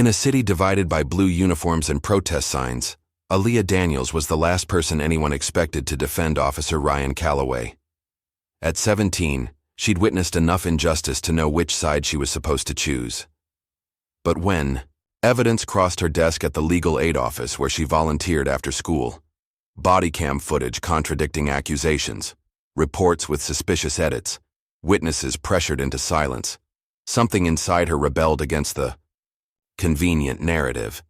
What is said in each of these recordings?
In a city divided by blue uniforms and protest signs, Aaliyah Daniels was the last person anyone expected to defend Officer Ryan Calloway. At 17, she'd witnessed enough injustice to know which side she was supposed to choose. But when evidence crossed her desk at the legal aid office where she volunteered after school, body cam footage contradicting accusations, reports with suspicious edits, witnesses pressured into silence, something inside her rebelled against the convenient narrative.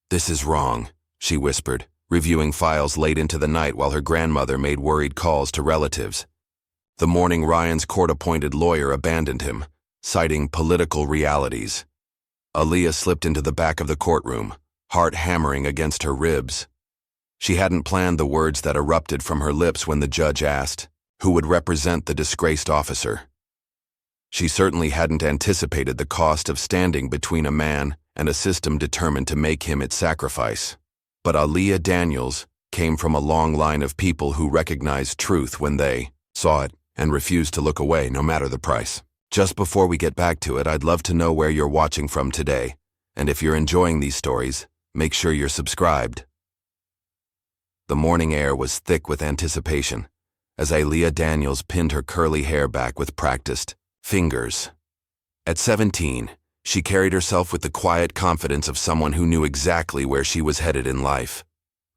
"This is wrong," she whispered, reviewing files late into the night while her grandmother made worried calls to relatives. The morning Ryan's court-appointed lawyer abandoned him, citing political realities. Aaliyah slipped into the back of the courtroom, heart hammering against her ribs. She hadn't planned the words that erupted from her lips when the judge asked who would represent the disgraced officer. She certainly hadn't anticipated the cost of standing between a man and a system determined to make him its sacrifice. But Aaliyah Daniels came from a long line of people who recognized truth when they saw it and refused to look away no matter the price. Just before we get back to it, I'd love to know where you're watching from today, and if you're enjoying these stories, make sure you're subscribed. The morning air was thick with anticipation as Aaliyah Daniels pinned her curly hair back with practiced fingers. At 17, she carried herself with the quiet confidence of someone who knew exactly where she was headed in life.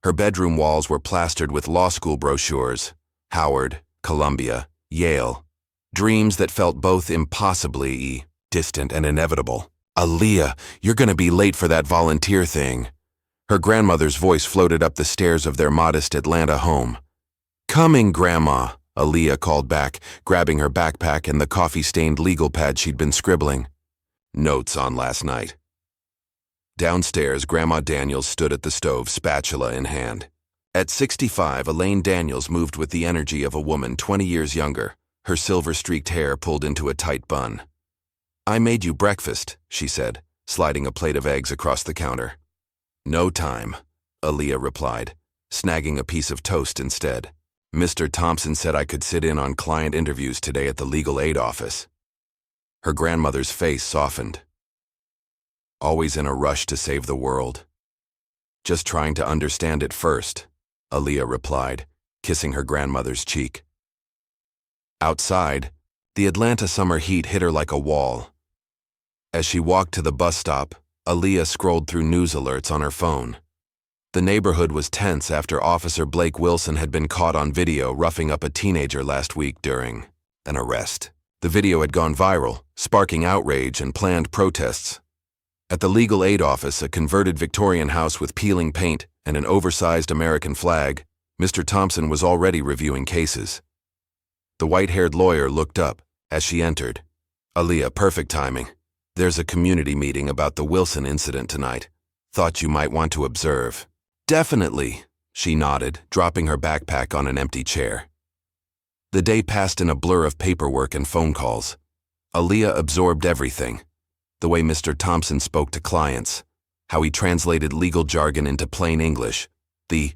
Her bedroom walls were plastered with law school brochures, Howard, Columbia, Yale, dreams that felt both impossibly distant and inevitable. "Aaliyah, you're gonna be late for that volunteer thing." Her grandmother's voice floated up the stairs of their modest Atlanta home. "Coming, Grandma," Aaliyah called back, grabbing her backpack and the coffee-stained legal pad she'd been scribbling notes on last night. Downstairs, Grandma Daniels stood at the stove, spatula in hand. At 65, Elaine Daniels moved with the energy of a woman 20 years younger, her silver-streaked hair pulled into a tight bun. "I made you breakfast," she said, sliding a plate of eggs across the counter. "No time," Aaliyah replied, snagging a piece of toast instead. "Mr. Thompson said I could sit in on client interviews today at the legal aid office." Her grandmother's face softened. "Always in a rush to save the world." "Just trying to understand it first," Aaliyah replied, kissing her grandmother's cheek. Outside, the Atlanta summer heat hit her like a wall. As she walked to the bus stop, Aaliyah scrolled through news alerts on her phone. The neighborhood was tense after Officer Blake Wilson had been caught on video roughing up a teenager last week during an arrest. The video had gone viral, sparking outrage and planned protests. At the legal aid office, a converted Victorian house with peeling paint and an oversized American flag, Mr. Thompson was already reviewing cases. The white-haired lawyer looked up as she entered. "Aaliyah, perfect timing. There's a community meeting about the Wilson incident tonight. Thought you might want to observe." "Definitely," she nodded, dropping her backpack on an empty chair. The day passed in a blur of paperwork and phone calls. Aaliyah absorbed everything. The way Mr. Thompson spoke to clients, how he translated legal jargon into plain English, the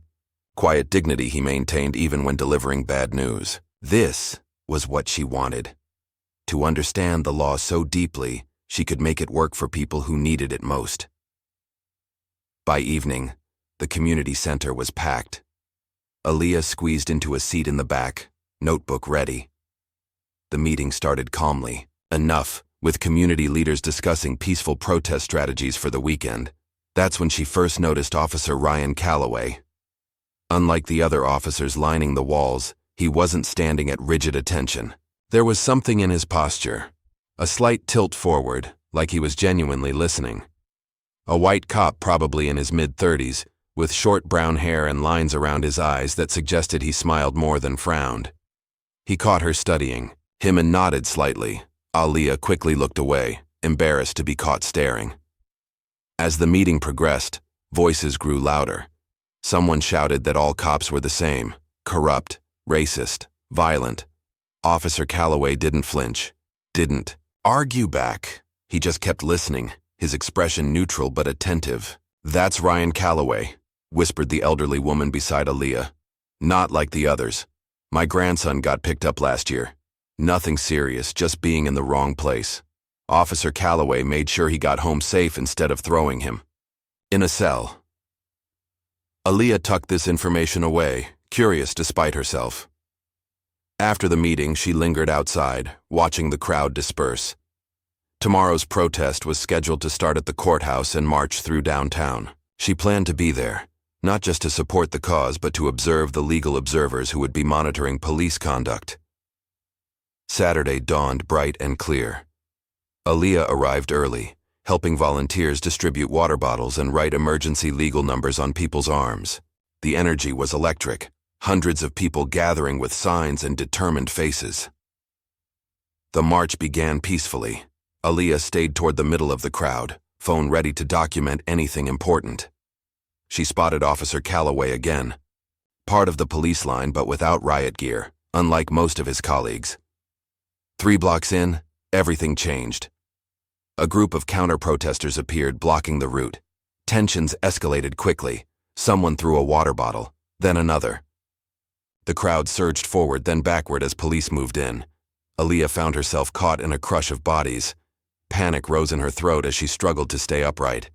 quiet dignity he maintained even when delivering bad news. This was what she wanted. To understand the law so deeply, she could make it work for people who needed it most. By evening, the community center was packed. Aaliyah squeezed into a seat in the back, notebook ready. The meeting started calmly, enough, with community leaders discussing peaceful protest strategies for the weekend. That's when she first noticed Officer Ryan Calloway. Unlike the other officers lining the walls, he wasn't standing at rigid attention. There was something in his posture, a slight tilt forward, like he was genuinely listening. A white cop, probably in his mid-30s, with short brown hair and lines around his eyes that suggested he smiled more than frowned. He caught her studying him and nodded slightly. Aaliyah quickly looked away, embarrassed to be caught staring. As the meeting progressed, voices grew louder. Someone shouted that all cops were the same, corrupt, racist, violent. Officer Calloway didn't flinch, didn't argue back. He just kept listening, his expression neutral but attentive. "That's Ryan Calloway," whispered the elderly woman beside Aaliyah. "Not like the others. My grandson got picked up last year. Nothing serious, just being in the wrong place." Officer Calloway made sure he got home safe instead of throwing him in a cell. Aaliyah tucked this information away, curious despite herself. After the meeting, she lingered outside, watching the crowd disperse. Tomorrow's protest was scheduled to start at the courthouse and march through downtown. She planned to be there, not just to support the cause but to observe the legal observers who would be monitoring police conduct. Saturday dawned bright and clear. Aaliyah arrived early, helping volunteers distribute water bottles and write emergency legal numbers on people's arms. The energy was electric, hundreds of people gathering with signs and determined faces. The march began peacefully. Aaliyah stayed toward the middle of the crowd, phone ready to document anything important. She spotted Officer Calloway again, part of the police line but without riot gear, unlike most of his colleagues. 3 blocks in, everything changed. A group of counter-protesters appeared, blocking the route. Tensions escalated quickly. Someone threw a water bottle, then another. The crowd surged forward, then backward as police moved in. Aaliyah found herself caught in a crush of bodies. Panic rose in her throat as she struggled to stay upright.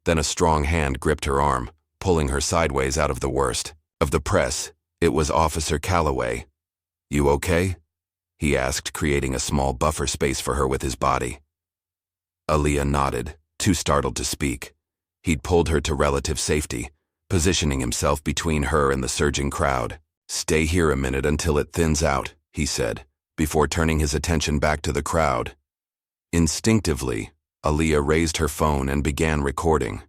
Then a strong hand gripped her arm, pulling her sideways out of the worst of the press. It was Officer Calloway. "You okay?" he asked, creating a small buffer space for her with his body. Aaliyah nodded, too startled to speak. He'd pulled her to relative safety, positioning himself between her and the surging crowd. "Stay here a minute until it thins out," he said, before turning his attention back to the crowd. Instinctively, Aaliyah raised her phone and began recording.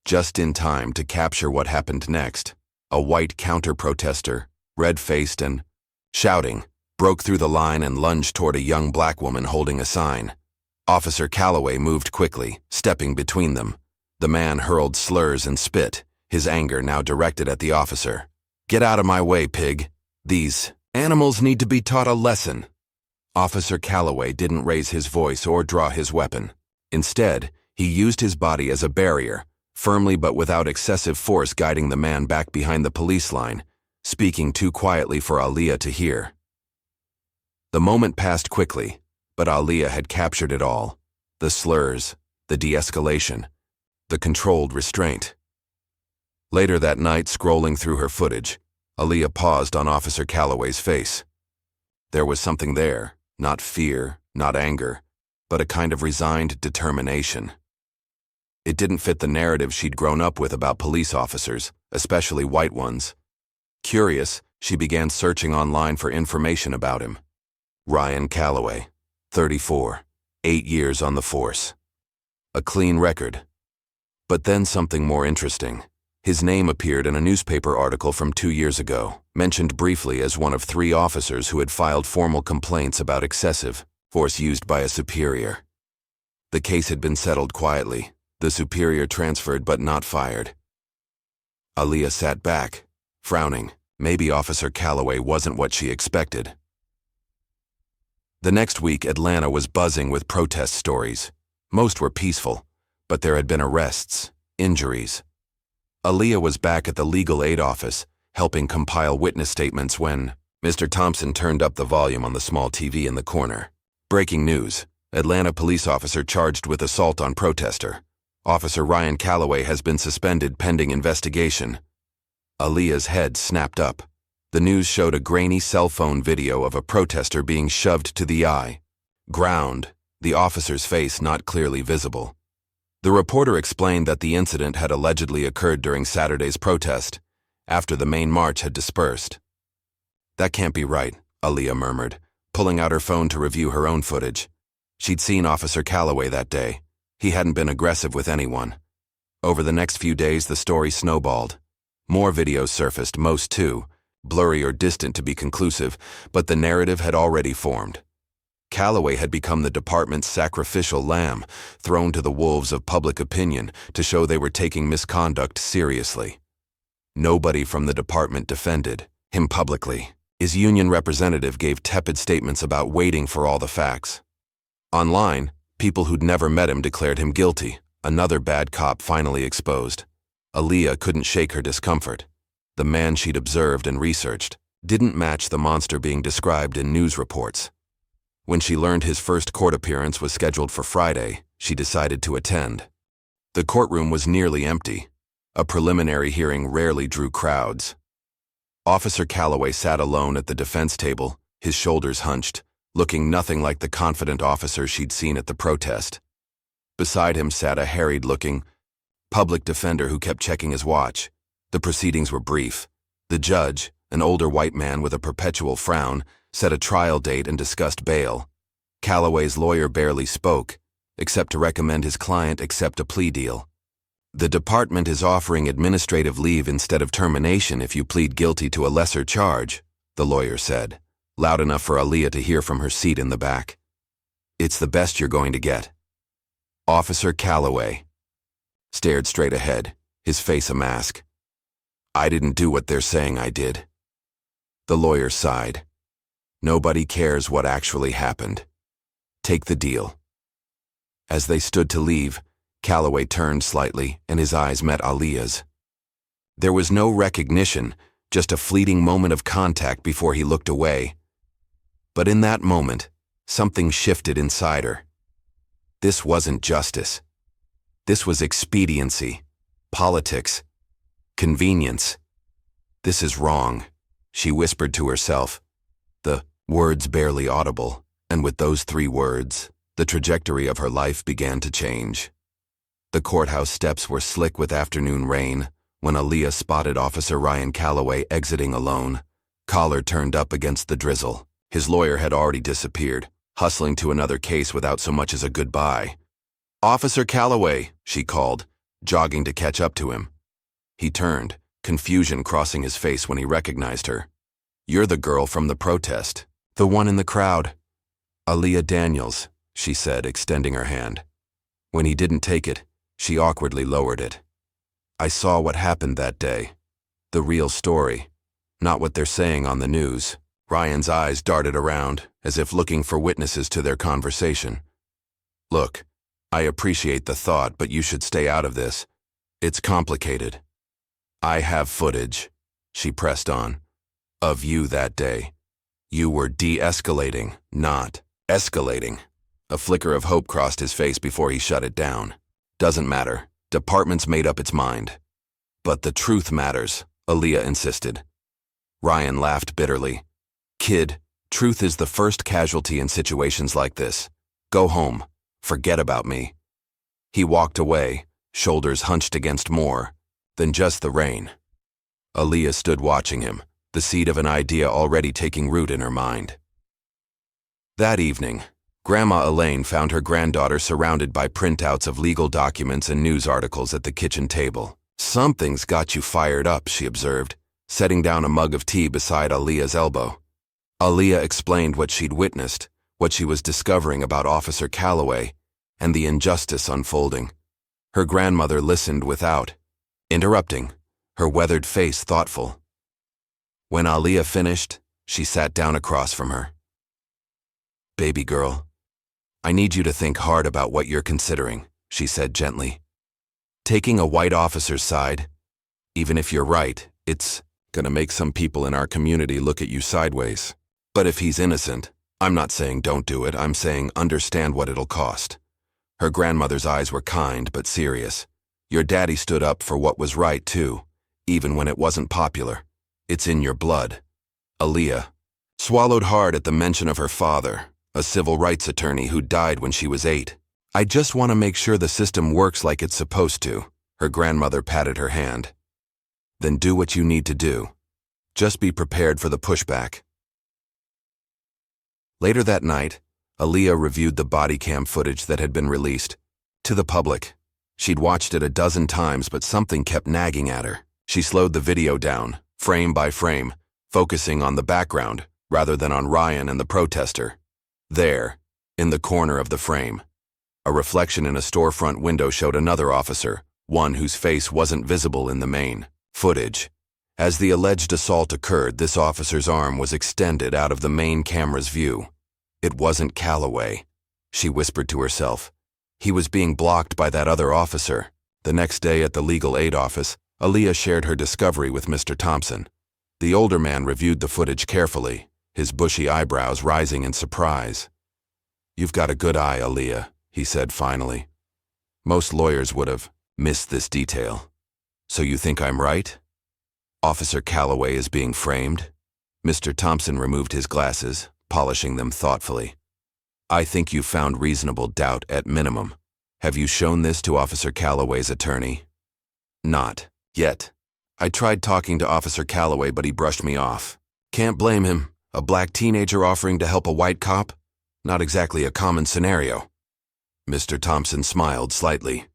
Just in time to capture what happened next, a white counter-protester, red-faced and shouting, broke through the line and lunged toward a young black woman holding a sign. Officer Calloway moved quickly, stepping between them. The man hurled slurs and spit, his anger now directed at the officer. "Get out of my way, pig. These animals need to be taught a lesson." Officer Calloway didn't raise his voice or draw his weapon. Instead, he used his body as a barrier, firmly but without excessive force, guiding the man back behind the police line, speaking too quietly for Aaliyah to hear. The moment passed quickly, but Aaliyah had captured it all. The slurs, the de-escalation, the controlled restraint. Later that night, scrolling through her footage, Aaliyah paused on Officer Calloway's face. There was something there, not fear, not anger, but a kind of resigned determination. It didn't fit the narrative she'd grown up with about police officers, especially white ones. Curious, she began searching online for information about him. Ryan Calloway, 34, 8 years on the force. A clean record. But then something more interesting. His name appeared in a newspaper article from 2 years ago, mentioned briefly as one of 3 officers who had filed formal complaints about excessive force used by a superior. The case had been settled quietly, the superior transferred but not fired. Aaliyah sat back, frowning. Maybe Officer Calloway wasn't what she expected. The next week, Atlanta was buzzing with protest stories. Most were peaceful, but there had been arrests, injuries. Aaliyah was back at the legal aid office, helping compile witness statements when Mr. Thompson turned up the volume on the small TV in the corner. Breaking news: Atlanta police officer charged with assault on protester. Officer Ryan Calloway has been suspended pending investigation. Aaliyah's head snapped up. The news showed a grainy cell phone video of a protester being shoved to the ground, the officer's face not clearly visible. The reporter explained that the incident had allegedly occurred during Saturday's protest, after the main march had dispersed. "That can't be right," Aaliyah murmured, pulling out her phone to review her own footage. She'd seen Officer Calloway that day. He hadn't been aggressive with anyone. Over the next few days, the story snowballed. More videos surfaced, most too blurry or distant to be conclusive, but the narrative had already formed. Calloway had become the department's sacrificial lamb, thrown to the wolves of public opinion to show they were taking misconduct seriously. Nobody from the department defended him publicly. His union representative gave tepid statements about waiting for all the facts. Online, people who'd never met him declared him guilty, another bad cop finally exposed. Aaliyah couldn't shake her discomfort. The man she'd observed and researched didn't match the monster being described in news reports. When she learned his first court appearance was scheduled for Friday, she decided to attend. The courtroom was nearly empty. A preliminary hearing rarely drew crowds. Officer Calloway sat alone at the defense table, his shoulders hunched, looking nothing like the confident officer she'd seen at the protest. Beside him sat a harried-looking public defender who kept checking his watch. The proceedings were brief. The judge, an older white man with a perpetual frown, set a trial date and discussed bail. Calloway's lawyer barely spoke, except to recommend his client accept a plea deal. "The department is offering administrative leave instead of termination if you plead guilty to a lesser charge," the lawyer said, loud enough for Aaliyah to hear from her seat in the back. "It's the best you're going to get." Officer Calloway stared straight ahead, his face a mask. "I didn't do what they're saying I did." The lawyer sighed. "Nobody cares what actually happened. Take the deal." As they stood to leave, Calloway turned slightly and his eyes met Aaliyah's. There was no recognition, just a fleeting moment of contact before he looked away. But in that moment, something shifted inside her. This wasn't justice. This was expediency, politics, convenience. "This is wrong," she whispered to herself, the words barely audible, and with those 3 words, the trajectory of her life began to change. The courthouse steps were slick with afternoon rain when Aaliyah spotted Officer Ryan Calloway exiting alone, collar turned up against the drizzle. His lawyer had already disappeared, hustling to another case without so much as a goodbye. "Officer Calloway," she called, jogging to catch up to him. He turned, confusion crossing his face when he recognized her. "You're the girl from the protest, the one in the crowd." "Aaliyah Daniels," she said, extending her hand. When he didn't take it, she awkwardly lowered it. "I saw what happened that day. The real story, not what they're saying on the news." Ryan's eyes darted around, as if looking for witnesses to their conversation. "Look, I appreciate the thought, but you should stay out of this. It's complicated. I have footage," she pressed on, "of you that day. You were de-escalating, not escalating." A flicker of hope crossed his face before he shut it down. "Doesn't matter. Department's made up its mind." "But the truth matters," Aaliyah insisted. Ryan laughed bitterly. "Kid, truth is the first casualty in situations like this. Go home. Forget about me." He walked away, shoulders hunched against more than just the rain. Aaliyah stood watching him, the seed of an idea already taking root in her mind. That evening, Grandma Elaine found her granddaughter surrounded by printouts of legal documents and news articles at the kitchen table. "Something's got you fired up," she observed, setting down a mug of tea beside Aaliyah's elbow. Aaliyah explained what she'd witnessed, what she was discovering about Officer Calloway, and the injustice unfolding. Her grandmother listened without interrupting, her weathered face thoughtful. When Aaliyah finished, she sat down across from her. "Baby girl, I need you to think hard about what you're considering," she said gently. "Taking a white officer's side, even if you're right, it's gonna make some people in our community look at you sideways. But if he's innocent, I'm not saying don't do it, I'm saying understand what it'll cost." Her grandmother's eyes were kind but serious. "Your daddy stood up for what was right too, even when it wasn't popular. It's in your blood." Aaliyah swallowed hard at the mention of her father, a civil rights attorney who died when she was 8. "I just want to make sure the system works like it's supposed to." Her grandmother patted her hand. "Then do what you need to do. Just be prepared for the pushback." Later that night, Aaliyah reviewed the body cam footage that had been released to the public. She'd watched it a dozen times, but something kept nagging at her. She slowed the video down, frame by frame, focusing on the background rather than on Ryan and the protester. There, in the corner of the frame, a reflection in a storefront window showed another officer, one whose face wasn't visible in the main footage. As the alleged assault occurred, this officer's arm was extended out of the main camera's view. It wasn't Calloway, she whispered to herself. He was being blocked by that other officer. The next day at the legal aid office, Aaliyah shared her discovery with Mr. Thompson. The older man reviewed the footage carefully, his bushy eyebrows rising in surprise. You've got a good eye, Aaliyah, he said finally. Most lawyers would have missed this detail. So you think I'm right? Officer Calloway is being framed? Mr. Thompson removed his glasses, polishing them thoughtfully. I think you found reasonable doubt at minimum. Have you shown this to Officer Calloway's attorney? Not yet. I tried talking to Officer Calloway, but he brushed me off. Can't blame him. A black teenager offering to help a white cop? Not exactly a common scenario. Mr. Thompson smiled slightly.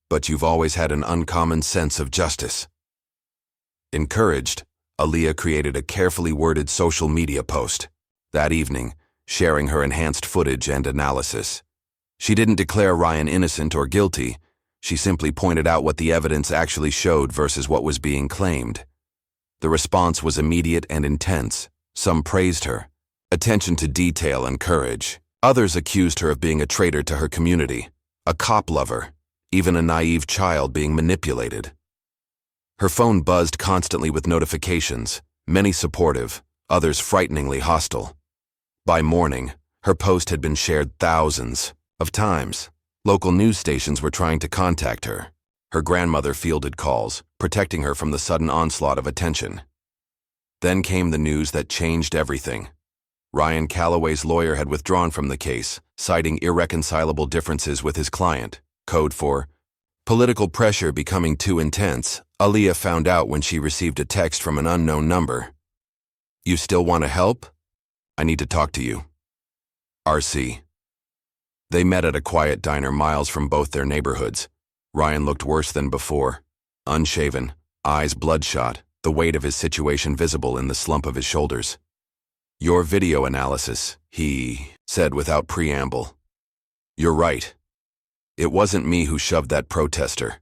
But you've always had an uncommon sense of justice. Encouraged, Aaliyah created a carefully worded social media post that evening, sharing her enhanced footage and analysis. She didn't declare Ryan innocent or guilty. She simply pointed out what the evidence actually showed versus what was being claimed. The response was immediate and intense. Some praised her. Attention to detail and courage. Others accused her of being a traitor to her community, a cop lover, even a naive child being manipulated. Her phone buzzed constantly with notifications, many supportive, others frighteningly hostile. By morning, her post had been shared thousands of times. Local news stations were trying to contact her. Her grandmother fielded calls, protecting her from the sudden onslaught of attention. Then came the news that changed everything. Ryan Calloway's lawyer had withdrawn from the case, citing irreconcilable differences with his client, code for political pressure becoming too intense. Aaliyah found out when she received a text from an unknown number. You still want to help? I need to talk to you. RC. They met at a quiet diner miles from both their neighborhoods. Ryan looked worse than before. Unshaven, eyes bloodshot, the weight of his situation visible in the slump of his shoulders. Your video analysis, he said without preamble. You're right. It wasn't me who shoved that protester.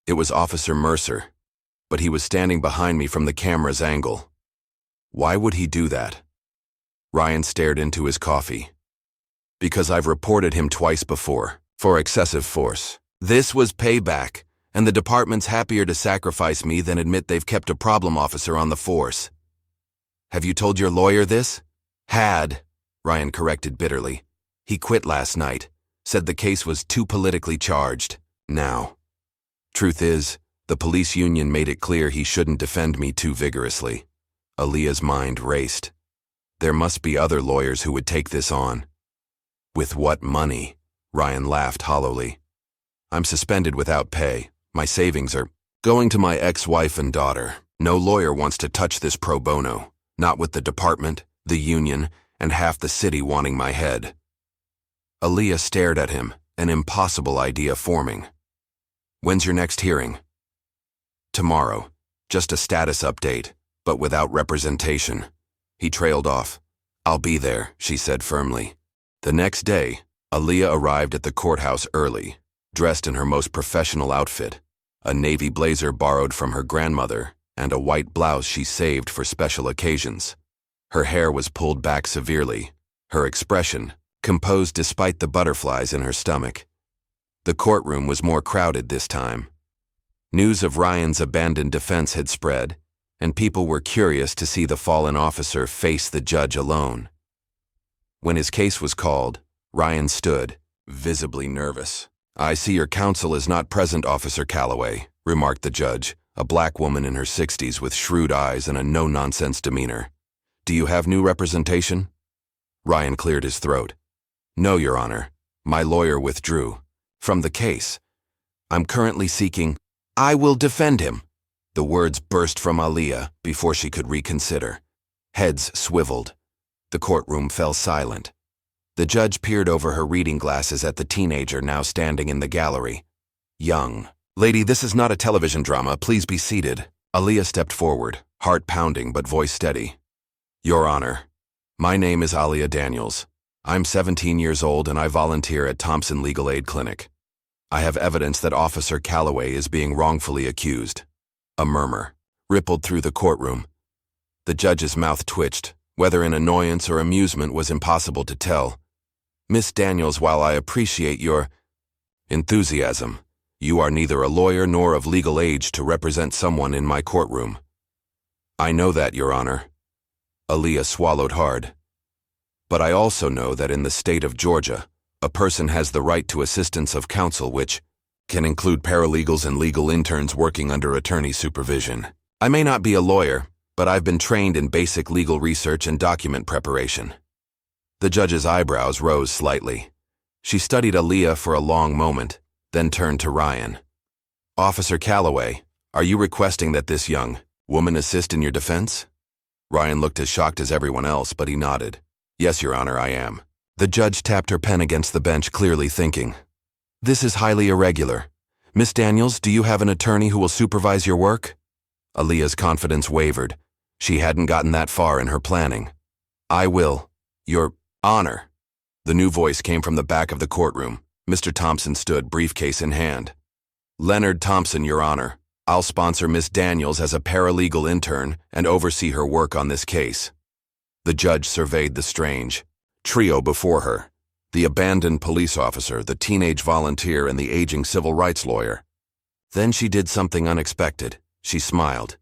It was Officer Mercer, but he was standing behind me from the camera's angle. Why would he do that? Ryan stared into his coffee. Because I've reported him twice before, for excessive force. This was payback, and the department's happier to sacrifice me than admit they've kept a problem officer on the force. Have you told your lawyer this? Had, Ryan corrected bitterly. He quit last night, said the case was too politically charged. Now. Truth is, the police union made it clear he shouldn't defend me too vigorously. Aaliyah's mind raced. There must be other lawyers who would take this on. With what money? Ryan laughed hollowly. I'm suspended without pay. My savings are going to my ex-wife and daughter. No lawyer wants to touch this pro bono. Not with the department, the union, and half the city wanting my head. Aaliyah stared at him, an impossible idea forming. When's your next hearing? Tomorrow. Just a status update, but without representation. He trailed off. I'll be there, she said firmly. The next day, Aaliyah arrived at the courthouse early, dressed in her most professional outfit, a navy blazer borrowed from her grandmother and a white blouse she saved for special occasions. Her hair was pulled back severely, her expression composed despite the butterflies in her stomach. The courtroom was more crowded this time. News of Ryan's abandoned defense had spread, and people were curious to see the fallen officer face the judge alone. When his case was called, Ryan stood, visibly nervous. I see your counsel is not present, Officer Calloway, remarked the judge, a black woman in her 60s with shrewd eyes and a no-nonsense demeanor. Do you have new representation? Ryan cleared his throat. No, Your Honor. My lawyer withdrew from the case. I'm currently seeking. I will defend him. The words burst from Aaliyah before she could reconsider. Heads swiveled. The courtroom fell silent. The judge peered over her reading glasses at the teenager now standing in the gallery. Young. Lady, this is not a television drama. Please be seated. Aaliyah stepped forward, heart pounding but voice steady. Your Honor, my name is Aaliyah Daniels. I'm 17 years old and I volunteer at Thompson Legal Aid Clinic. I have evidence that Officer Calloway is being wrongfully accused. A murmur rippled through the courtroom. The judge's mouth twitched. Whether in annoyance or amusement was impossible to tell. Miss Daniels, while I appreciate your enthusiasm, you are neither a lawyer nor of legal age to represent someone in my courtroom. I know that, Your Honor. Aaliyah swallowed hard. But I also know that in the state of Georgia, a person has the right to assistance of counsel, which can include paralegals and legal interns working under attorney supervision. I may not be a lawyer, but I've been trained in basic legal research and document preparation. The judge's eyebrows rose slightly. She studied Aaliyah for a long moment, then turned to Ryan. Officer Calloway, are you requesting that this young woman assist in your defense? Ryan looked as shocked as everyone else, but he nodded. Yes, Your Honor, I am. The judge tapped her pen against the bench, clearly thinking. This is highly irregular. Miss Daniels, do you have an attorney who will supervise your work? Aaliyah's confidence wavered. She hadn't gotten that far in her planning. I will, Your Honor. The new voice came from the back of the courtroom. Mr. Thompson stood, briefcase in hand. Leonard Thompson, Your Honor. I'll sponsor Miss Daniels as a paralegal intern and oversee her work on this case. The judge surveyed the strange trio before her. The abandoned police officer, the teenage volunteer, and the aging civil rights lawyer. Then she did something unexpected. She smiled.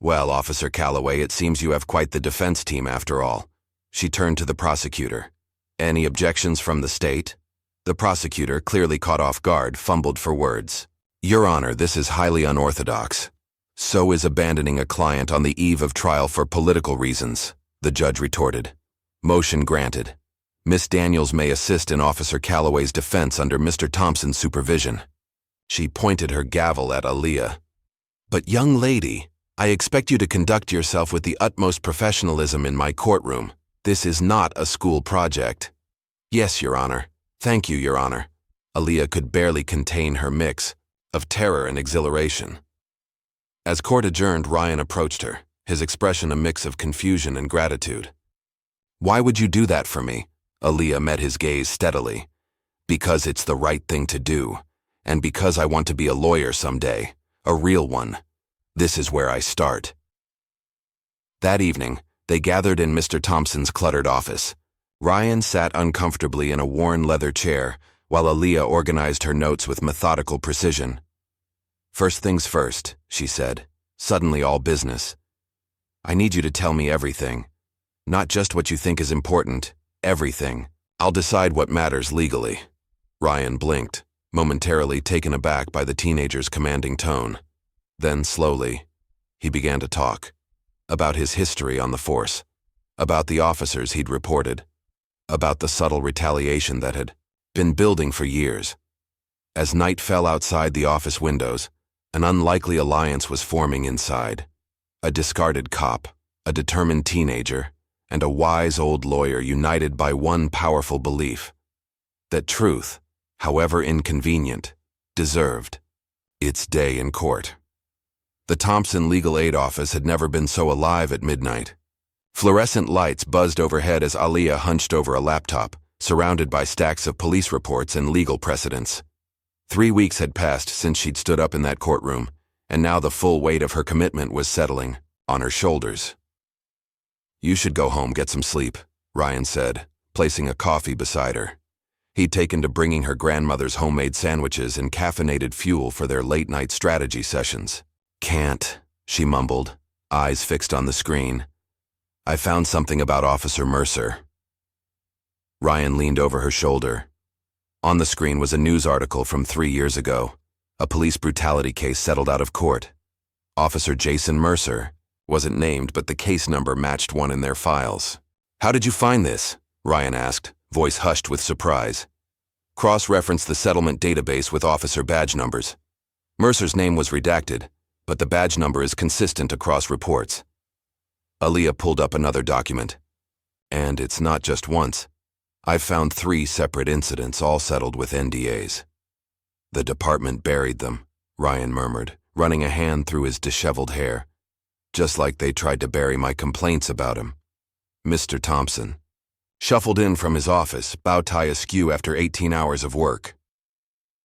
Well, Officer Calloway, it seems you have quite the defense team after all. She turned to the prosecutor. Any objections from the state? The prosecutor, clearly caught off guard, fumbled for words. Your Honor, this is highly unorthodox. So is abandoning a client on the eve of trial for political reasons, the judge retorted. Motion granted. Miss Daniels may assist in Officer Calloway's defense under Mr. Thompson's supervision. She pointed her gavel at Aaliyah. But young lady, I expect you to conduct yourself with the utmost professionalism in my courtroom. This is not a school project. Yes, Your Honor. Thank you, Your Honor. Aaliyah could barely contain her mix of terror and exhilaration. As court adjourned, Ryan approached her, his expression a mix of confusion and gratitude. Why would you do that for me? Aaliyah met his gaze steadily. Because it's the right thing to do, and because I want to be a lawyer someday, a real one. This is where I start. That evening, they gathered in Mr. Thompson's cluttered office. Ryan sat uncomfortably in a worn leather chair, while Aaliyah organized her notes with methodical precision. First things first, she said, suddenly all business. I need you to tell me everything. Not just what you think is important, everything. I'll decide what matters legally. Ryan blinked, momentarily taken aback by the teenager's commanding tone. Then, slowly, he began to talk. About his history on the force. About the officers he'd reported. About the subtle retaliation that had been building for years. As night fell outside the office windows, an unlikely alliance was forming inside. A discarded cop, a determined teenager, and a wise old lawyer united by one powerful belief. That truth, however inconvenient, deserved its day in court. The Thompson Legal Aid Office had never been so alive at midnight. Fluorescent lights buzzed overhead as Aaliyah hunched over a laptop, surrounded by stacks of police reports and legal precedents. 3 weeks had passed since she'd stood up in that courtroom, and now the full weight of her commitment was settling on her shoulders. You should go home, get some sleep, Ryan said, placing a coffee beside her. He'd taken to bringing her grandmother's homemade sandwiches and caffeinated fuel for their late-night strategy sessions. Can't, she mumbled, eyes fixed on the screen. I found something about Officer Mercer. Ryan leaned over her shoulder. On the screen was a news article from 3 years ago. A police brutality case settled out of court. Officer Jason Mercer wasn't named, but the case number matched one in their files. How did you find this? Ryan asked, voice hushed with surprise. Cross-referenced the settlement database with officer badge numbers. Mercer's name was redacted, but the badge number is consistent across reports. Aaliyah pulled up another document. And it's not just once. I've found 3 separate incidents, all settled with NDAs. The department buried them, Ryan murmured, running a hand through his disheveled hair. Just like they tried to bury my complaints about him. Mr. Thompson shuffled in from his office, bow tie askew after 18 hours of work.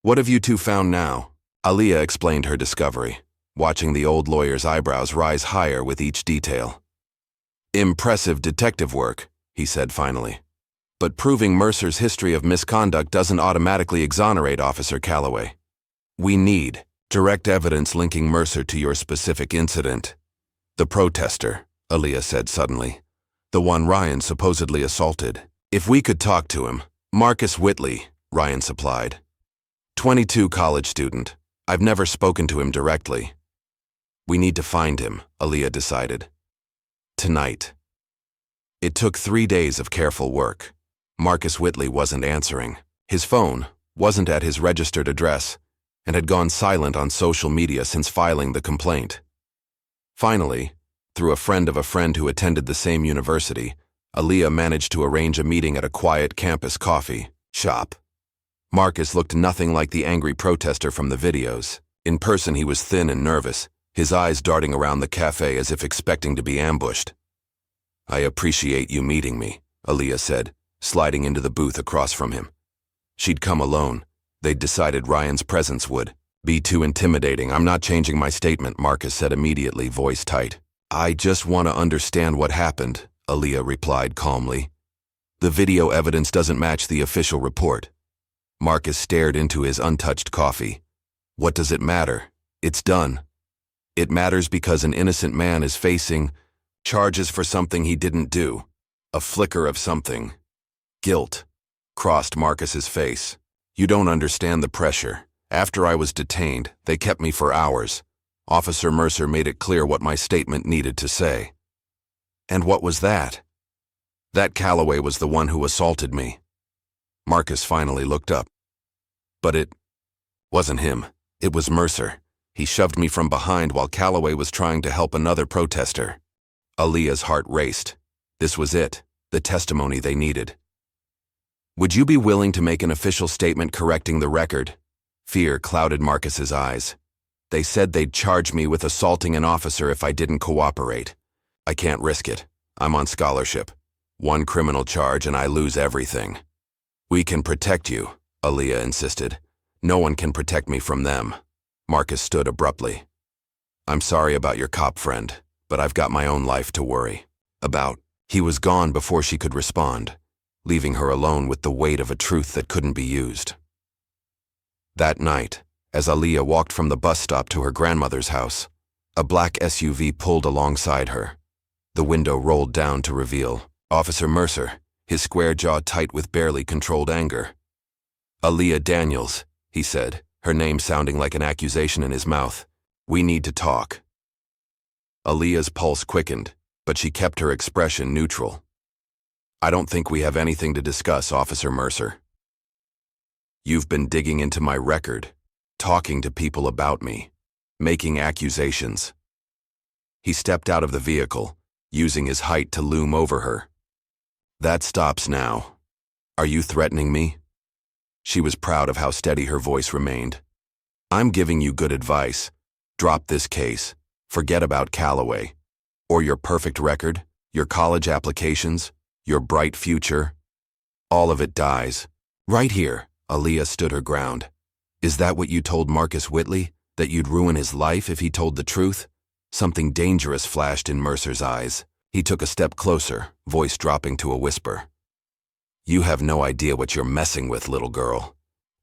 What have you two found now? Aaliyah explained her discovery, watching the old lawyer's eyebrows rise higher with each detail. Impressive detective work, he said finally. But proving Mercer's history of misconduct doesn't automatically exonerate Officer Calloway. We need direct evidence linking Mercer to your specific incident. The protester, Aaliyah said suddenly. The one Ryan supposedly assaulted. If we could talk to him. Marcus Whitley, Ryan supplied. 22 college student. I've never spoken to him directly. We need to find him, Aaliyah decided. Tonight. It took 3 days of careful work. Marcus Whitley wasn't answering. His phone wasn't at his registered address and had gone silent on social media since filing the complaint. Finally, through a friend of a friend who attended the same university, Aaliyah managed to arrange a meeting at a quiet campus coffee shop. Marcus looked nothing like the angry protester from the videos. In person, he was thin and nervous, his eyes darting around the cafe as if expecting to be ambushed. I appreciate you meeting me, Aaliyah said, sliding into the booth across from him. She'd come alone. They'd decided Ryan's presence would be too intimidating. I'm not changing my statement, Marcus said immediately, voice tight. I just want to understand what happened, Aaliyah replied calmly. The video evidence doesn't match the official report. Marcus stared into his untouched coffee. What does it matter? It's done. It matters because an innocent man is facing charges for something he didn't do. A flicker of something. Guilt crossed Marcus's face. You don't understand the pressure. After I was detained, they kept me for hours. Officer Mercer made it clear what my statement needed to say. And what was that? That Calloway was the one who assaulted me. Marcus finally looked up. But it wasn't him. It was Mercer. He shoved me from behind while Calloway was trying to help another protester. Aaliyah's heart raced. This was it, the testimony they needed. Would you be willing to make an official statement correcting the record? Fear clouded Marcus's eyes. They said they'd charge me with assaulting an officer if I didn't cooperate. I can't risk it. I'm on scholarship. One criminal charge and I lose everything. We can protect you, Aaliyah insisted. No one can protect me from them. Marcus stood abruptly. I'm sorry about your cop friend, but I've got my own life to worry about. He was gone before she could respond, leaving her alone with the weight of a truth that couldn't be used. That night, as Aaliyah walked from the bus stop to her grandmother's house, a black SUV pulled alongside her. The window rolled down to reveal Officer Mercer, his square jaw tight with barely controlled anger. Aaliyah Daniels, he said, her name sounding like an accusation in his mouth. We need to talk. Aaliyah's pulse quickened, but she kept her expression neutral. I don't think we have anything to discuss, Officer Mercer. You've been digging into my record, talking to people about me, making accusations. He stepped out of the vehicle, using his height to loom over her. That stops now. Are you threatening me? She was proud of how steady her voice remained. I'm giving you good advice. Drop this case. Forget about Calloway. Or your perfect record, your college applications, your bright future. All of it dies. Right here, Aaliyah stood her ground. Is that what you told Marcus Whitley? That you'd ruin his life if he told the truth? Something dangerous flashed in Mercer's eyes. He took a step closer, voice dropping to a whisper. You have no idea what you're messing with, little girl.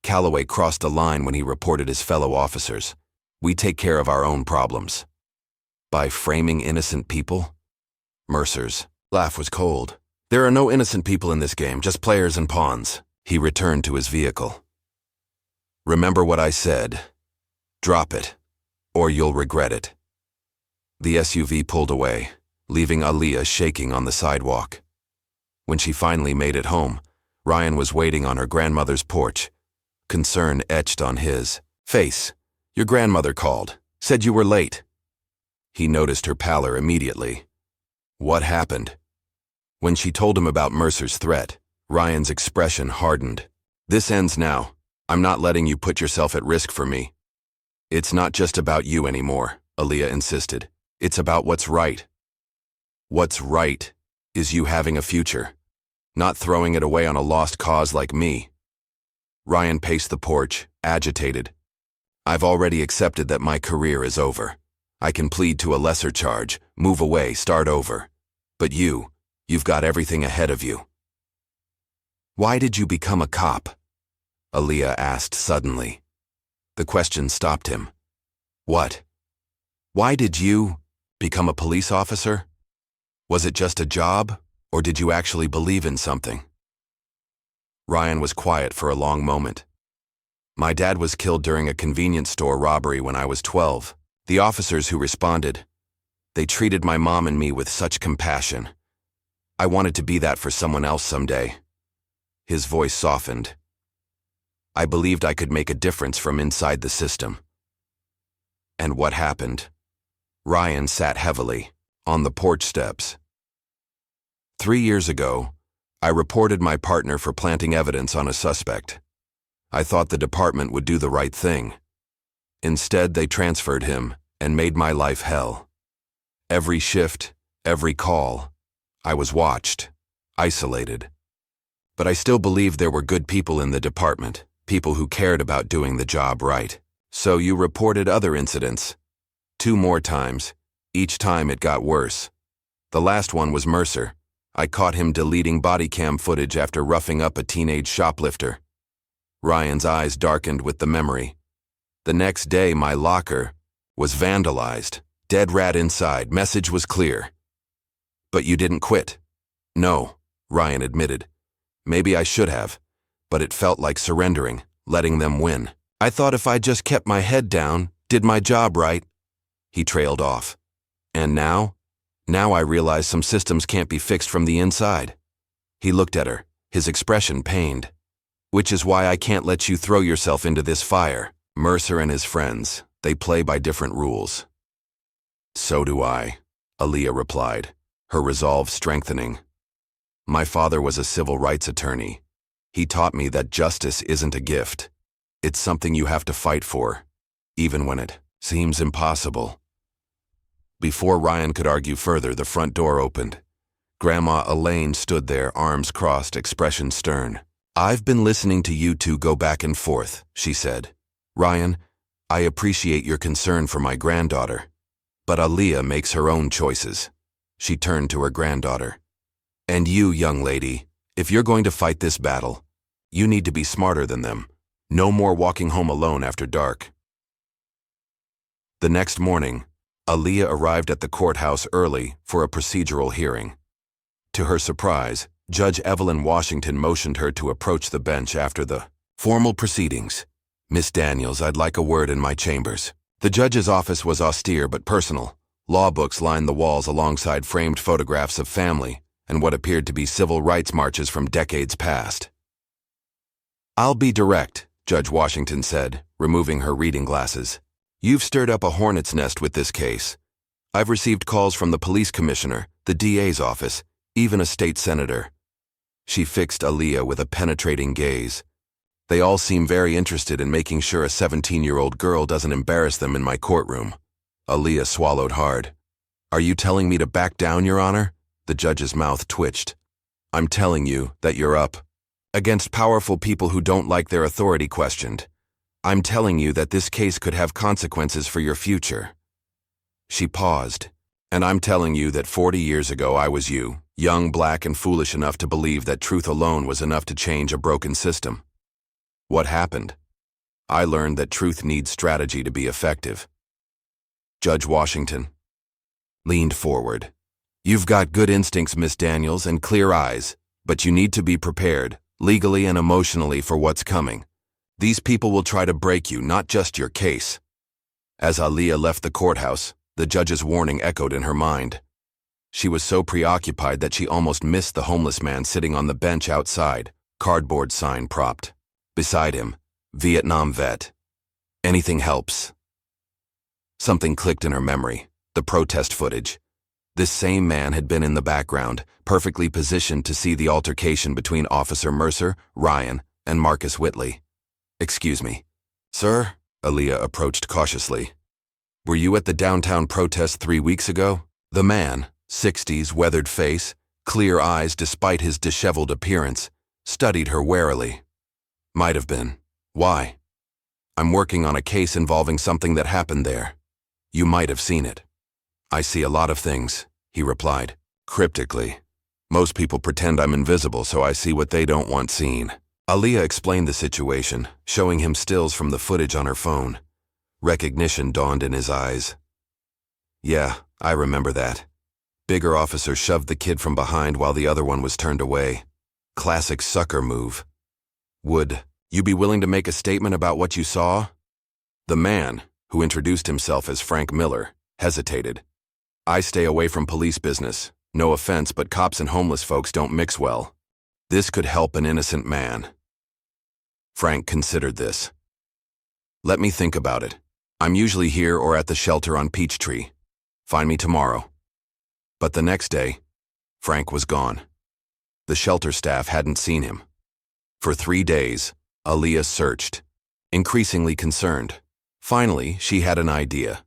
Calloway crossed the line when he reported his fellow officers. We take care of our own problems. By framing innocent people? Mercer's laugh was cold. There are no innocent people in this game, just players and pawns. He returned to his vehicle. Remember what I said. Drop it, or you'll regret it. The SUV pulled away, leaving Aaliyah shaking on the sidewalk. When she finally made it home, Ryan was waiting on her grandmother's porch. Concern etched on his face. Your grandmother called, said you were late. He noticed her pallor immediately. What happened? When she told him about Mercer's threat, Ryan's expression hardened. This ends now. I'm not letting you put yourself at risk for me. It's not just about you anymore, Aaliyah insisted. It's about what's right. What's right is you having a future, not throwing it away on a lost cause like me. Ryan paced the porch, agitated. I've already accepted that my career is over. I can plead to a lesser charge, move away, start over. But you've got everything ahead of you. Why did you become a cop? Aaliyah asked suddenly. The question stopped him. What? Why did you become a police officer? Was it just a job, or did you actually believe in something? Ryan was quiet for a long moment. My dad was killed during a convenience store robbery when I was 12. The officers who responded, they treated my mom and me with such compassion. I wanted to be that for someone else someday. His voice softened. I believed I could make a difference from inside the system. And what happened? Ryan sat heavily on the porch steps. 3 years ago, I reported my partner for planting evidence on a suspect. I thought the department would do the right thing. Instead, they transferred him and made my life hell. Every shift, every call, I was watched, isolated. But I still believed there were good people in the department, people who cared about doing the job right. So you reported other incidents. 2 more times. Each time it got worse. The last one was Mercer. I caught him deleting body cam footage after roughing up a teenage shoplifter. Ryan's eyes darkened with the memory. The next day, my locker was vandalized. Dead rat inside. Message was clear. But you didn't quit. No, Ryan admitted. Maybe I should have, but it felt like surrendering, letting them win. I thought if I just kept my head down, did my job right. He trailed off. And now? Now I realize some systems can't be fixed from the inside. He looked at her, his expression pained. Which is why I can't let you throw yourself into this fire. Mercer and his friends, they play by different rules. So do I, Aaliyah replied, her resolve strengthening. My father was a civil rights attorney. He taught me that justice isn't a gift. It's something you have to fight for, even when it seems impossible. Before Ryan could argue further, the front door opened. Grandma Elaine stood there, arms crossed, expression stern. I've been listening to you two go back and forth, she said. Ryan, I appreciate your concern for my granddaughter. But Aaliyah makes her own choices. She turned to her granddaughter. And you, young lady, if you're going to fight this battle, you need to be smarter than them. No more walking home alone after dark. The next morning, Aaliyah arrived at the courthouse early for a procedural hearing. To her surprise, Judge Evelyn Washington motioned her to approach the bench after the formal proceedings. Miss Daniels, I'd like a word in my chambers. The judge's office was austere but personal. Law books lined the walls alongside framed photographs of family and what appeared to be civil rights marches from decades past. I'll be direct, Judge Washington said, removing her reading glasses. You've stirred up a hornet's nest with this case. I've received calls from the police commissioner, the DA's office, even a state senator. She fixed Aaliyah with a penetrating gaze. They all seem very interested in making sure a 17-year-old girl doesn't embarrass them in my courtroom. Aaliyah swallowed hard. Are you telling me to back down, Your Honor? The judge's mouth twitched. I'm telling you that you're up against powerful people who don't like their authority questioned. I'm telling you that this case could have consequences for your future. She paused. And I'm telling you that 40 years ago I was you, young, black, and foolish enough to believe that truth alone was enough to change a broken system. What happened? I learned that truth needs strategy to be effective. Judge Washington leaned forward. You've got good instincts, Miss Daniels, and clear eyes, but you need to be prepared, legally and emotionally, for what's coming. These people will try to break you, not just your case. As Aaliyah left the courthouse, the judge's warning echoed in her mind. She was so preoccupied that she almost missed the homeless man sitting on the bench outside, cardboard sign propped. Beside him, Vietnam vet. Anything helps. Something clicked in her memory, the protest footage. This same man had been in the background, perfectly positioned to see the altercation between Officer Mercer, Ryan, and Marcus Whitley. Excuse me. Sir? Aaliyah approached cautiously. Were you at the downtown protest 3 weeks ago? The man, 60s, weathered face, clear eyes despite his disheveled appearance, studied her warily. Might have been. Why? I'm working on a case involving something that happened there. You might have seen it. I see a lot of things, he replied, cryptically. Most people pretend I'm invisible, so I see what they don't want seen. Aaliyah explained the situation, showing him stills from the footage on her phone. Recognition dawned in his eyes. Yeah, I remember that. Bigger officer shoved the kid from behind while the other one was turned away. Classic sucker move. Would you be willing to make a statement about what you saw? The man, who introduced himself as Frank Miller, hesitated. I stay away from police business. No offense, but cops and homeless folks don't mix well. This could help an innocent man. Frank considered this. Let me think about it. I'm usually here or at the shelter on Peachtree. Find me tomorrow. But the next day, Frank was gone. The shelter staff hadn't seen him. For 3 days, Aaliyah searched, increasingly concerned. Finally, she had an idea.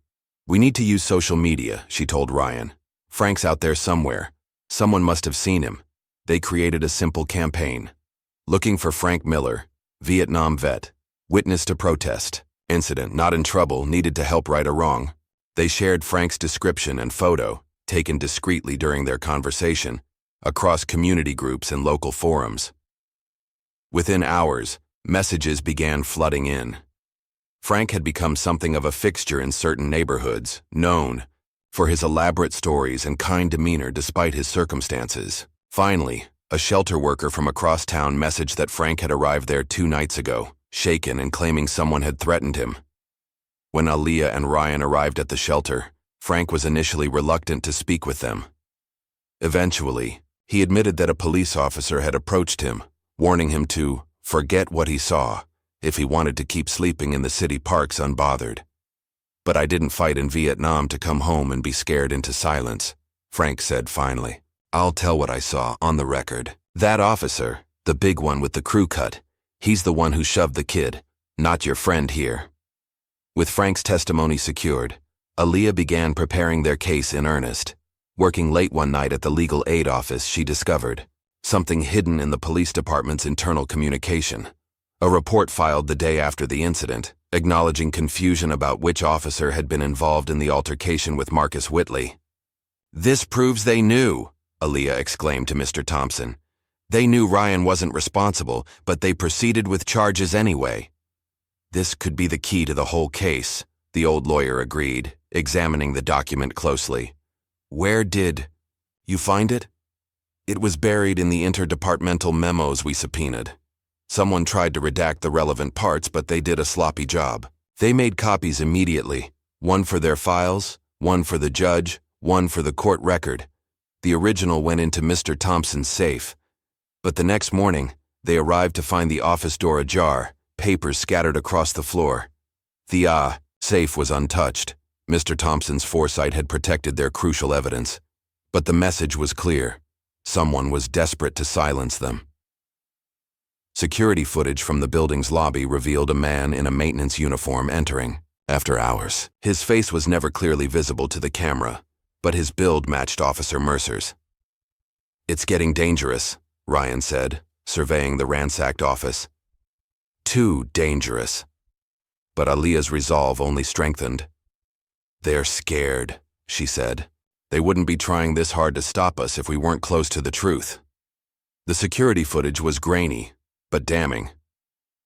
We need to use social media, she told Ryan. Frank's out there somewhere. Someone must have seen him. They created a simple campaign. Looking for Frank Miller, Vietnam vet, witnessed a protest, incident, not in trouble, needed to help right a wrong. They shared Frank's description and photo, taken discreetly during their conversation, across community groups and local forums. Within hours, messages began flooding in. Frank had become something of a fixture in certain neighborhoods, known for his elaborate stories and kind demeanor despite his circumstances. Finally, a shelter worker from across town messaged that Frank had arrived there 2 nights ago, shaken and claiming someone had threatened him. When Aaliyah and Ryan arrived at the shelter, Frank was initially reluctant to speak with them. Eventually, he admitted that a police officer had approached him, warning him to forget what he saw if he wanted to keep sleeping in the city parks unbothered. But I didn't fight in Vietnam to come home and be scared into silence, Frank said finally. I'll tell what I saw on the record. That officer, the big one with the crew cut, he's the one who shoved the kid, not your friend here. With Frank's testimony secured, Aaliyah began preparing their case in earnest. Working late one night at the legal aid office, she discovered something hidden in the police department's internal communication. A report filed the day after the incident, acknowledging confusion about which officer had been involved in the altercation with Marcus Whitley. This proves they knew, Aaliyah exclaimed to Mr. Thompson. They knew Ryan wasn't responsible, but they proceeded with charges anyway. This could be the key to the whole case, the old lawyer agreed, examining the document closely. Where did you find it? It was buried in the interdepartmental memos we subpoenaed. Someone tried to redact the relevant parts, but they did a sloppy job. They made copies immediately, one for their files, one for the judge, one for the court record. The original went into Mr. Thompson's safe. But the next morning, they arrived to find the office door ajar, papers scattered across the floor. The safe was untouched. Mr. Thompson's foresight had protected their crucial evidence. But the message was clear. Someone was desperate to silence them. Security footage from the building's lobby revealed a man in a maintenance uniform entering, after hours. His face was never clearly visible to the camera, but his build matched Officer Mercer's. It's getting dangerous, Ryan said, surveying the ransacked office. Too dangerous. But Aaliyah's resolve only strengthened. They're scared, she said. They wouldn't be trying this hard to stop us if we weren't close to the truth. The security footage was grainy, but damning.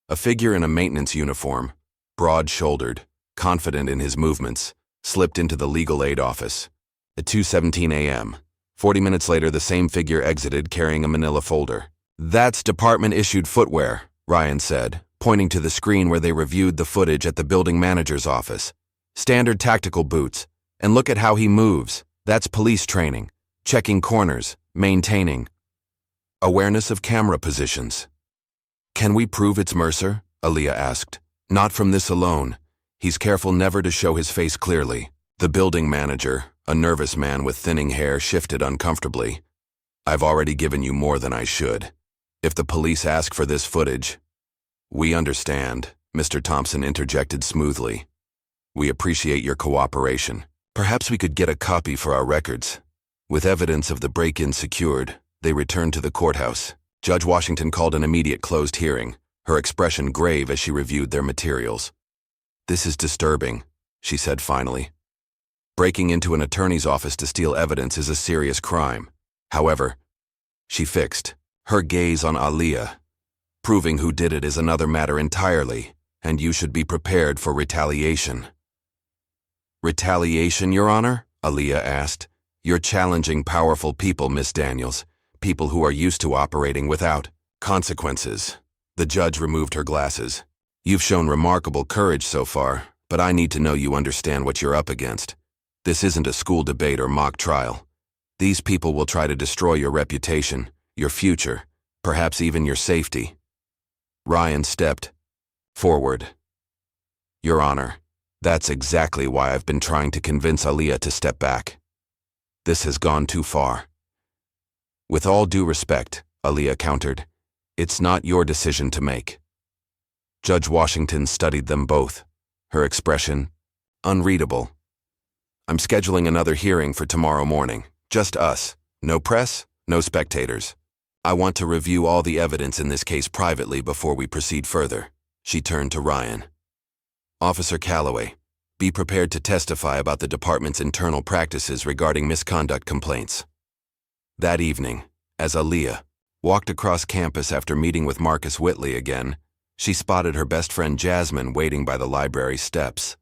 A figure in a maintenance uniform, broad-shouldered, confident in his movements, slipped into the legal aid office. At 2:17 a.m., 40 minutes later, the same figure exited carrying a manila folder. That's department-issued footwear, Ryan said, pointing to the screen where they reviewed the footage at the building manager's office. Standard tactical boots. And look at how he moves. That's police training. Checking corners. Maintaining. Awareness of camera positions. Can we prove it's Mercer? Aaliyah asked. Not from this alone. He's careful never to show his face clearly. The building manager, a nervous man with thinning hair, shifted uncomfortably. I've already given you more than I should. If the police ask for this footage... We understand, Mr. Thompson interjected smoothly. We appreciate your cooperation. Perhaps we could get a copy for our records. With evidence of the break-in secured, they returned to the courthouse. Judge Washington called an immediate closed hearing, her expression grave as she reviewed their materials. This is disturbing, she said finally. Breaking into an attorney's office to steal evidence is a serious crime. However, she fixed her gaze on Aaliyah. Proving who did it is another matter entirely, and you should be prepared for retaliation. Retaliation, Your Honor? Aaliyah asked. You're challenging powerful people, Miss Daniels, people who are used to operating without consequences. The judge removed her glasses. You've shown remarkable courage so far, but I need to know you understand what you're up against. This isn't a school debate or mock trial. These people will try to destroy your reputation, your future, perhaps even your safety. Ryan stepped forward. Your Honor, that's exactly why I've been trying to convince Aaliyah to step back. This has gone too far. With all due respect, Aaliyah countered, it's not your decision to make. Judge Washington studied them both, her expression unreadable. I'm scheduling another hearing for tomorrow morning. Just us. No press, no spectators. I want to review all the evidence in this case privately before we proceed further. She turned to Ryan. Officer Calloway, be prepared to testify about the department's internal practices regarding misconduct complaints. That evening, as Aaliyah walked across campus after meeting with Marcus Whitley again, she spotted her best friend Jasmine waiting by the library steps.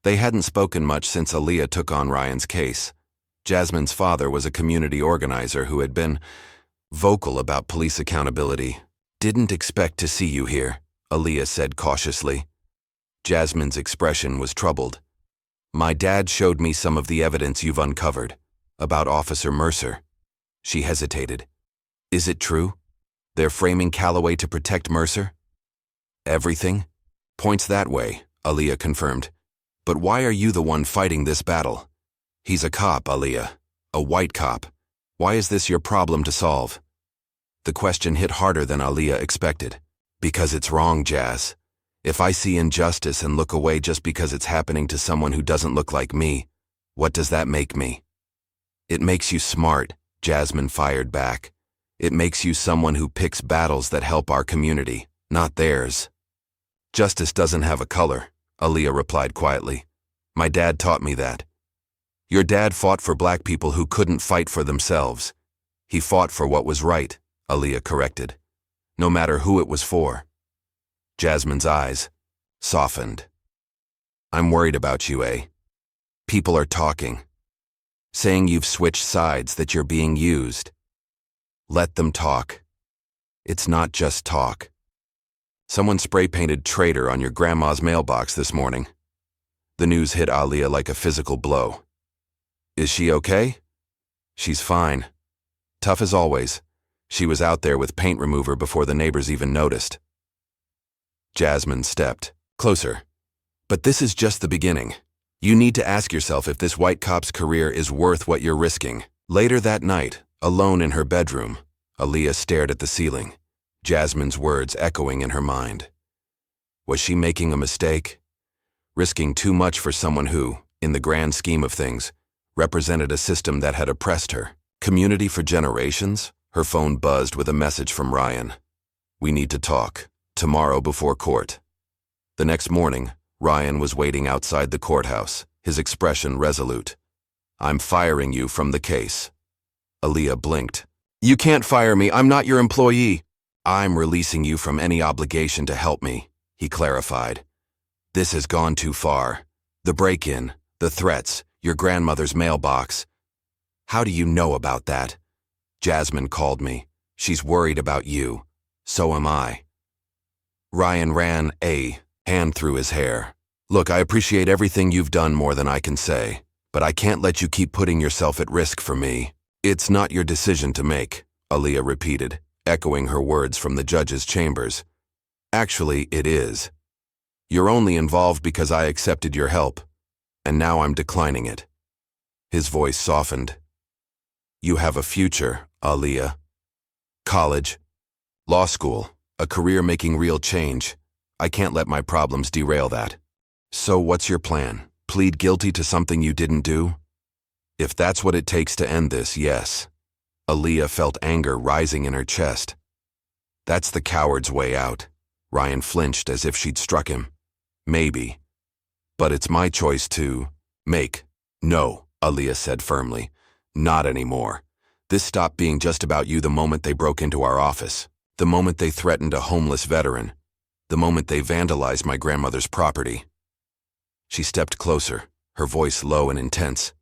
They hadn't spoken much since Aaliyah took on Ryan's case. Jasmine's father was a community organizer who had been vocal about police accountability. Didn't expect to see you here, Aaliyah said cautiously. Jasmine's expression was troubled. My dad showed me some of the evidence you've uncovered about Officer Mercer. She hesitated. Is it true? They're framing Calloway to protect Mercer? Everything points that way, Aaliyah confirmed. But why are you the one fighting this battle? He's a cop, Aaliyah. A white cop. Why is this your problem to solve? The question hit harder than Aaliyah expected. Because it's wrong, Jazz. If I see injustice and look away just because it's happening to someone who doesn't look like me, what does that make me? It makes you smart, Jasmine fired back. It makes you someone who picks battles that help our community, not theirs. Justice doesn't have a color, Aaliyah replied quietly. My dad taught me that. Your dad fought for black people who couldn't fight for themselves. He fought for what was right, Aaliyah corrected. No matter who it was for. Jasmine's eyes softened. I'm worried about you, eh? People are talking. Saying you've switched sides, that you're being used. Let them talk. It's not just talk. Someone spray-painted traitor on your grandma's mailbox this morning. The news hit Aaliyah like a physical blow. Is she okay? She's fine. Tough as always. She was out there with paint remover before the neighbors even noticed. Jasmine stepped closer. But this is just the beginning. You need to ask yourself if this white cop's career is worth what you're risking. Later that night, alone in her bedroom, Aaliyah stared at the ceiling, Jasmine's words echoing in her mind. Was she making a mistake? Risking too much for someone who, in the grand scheme of things, represented a system that had oppressed her. Community for generations? Her phone buzzed with a message from Ryan. We need to talk. Tomorrow before court. The next morning, Ryan was waiting outside the courthouse, his expression resolute. I'm firing you from the case. Aaliyah blinked. You can't fire me, I'm not your employee. I'm releasing you from any obligation to help me, he clarified. This has gone too far. The break-in, the threats, your grandmother's mailbox. How do you know about that? Jasmine called me. She's worried about you. So am I. Ryan ran a hand through his hair. Look, I appreciate everything you've done more than I can say, but I can't let you keep putting yourself at risk for me. It's not your decision to make, Aaliyah repeated, echoing her words from the judge's chambers. Actually, it is. You're only involved because I accepted your help, and now I'm declining it. His voice softened. You have a future, Aaliyah. College, law school, a career making real change. I can't let my problems derail that. So what's your plan? Plead guilty to something you didn't do? If that's what it takes to end this, yes. Aaliyah felt anger rising in her chest. That's the coward's way out. Ryan flinched as if she'd struck him. Maybe. But it's my choice to make. No, Aaliyah said firmly. Not anymore. This stopped being just about you the moment they broke into our office. The moment they threatened a homeless veteran. The moment they vandalized my grandmother's property. She stepped closer, her voice low and intense.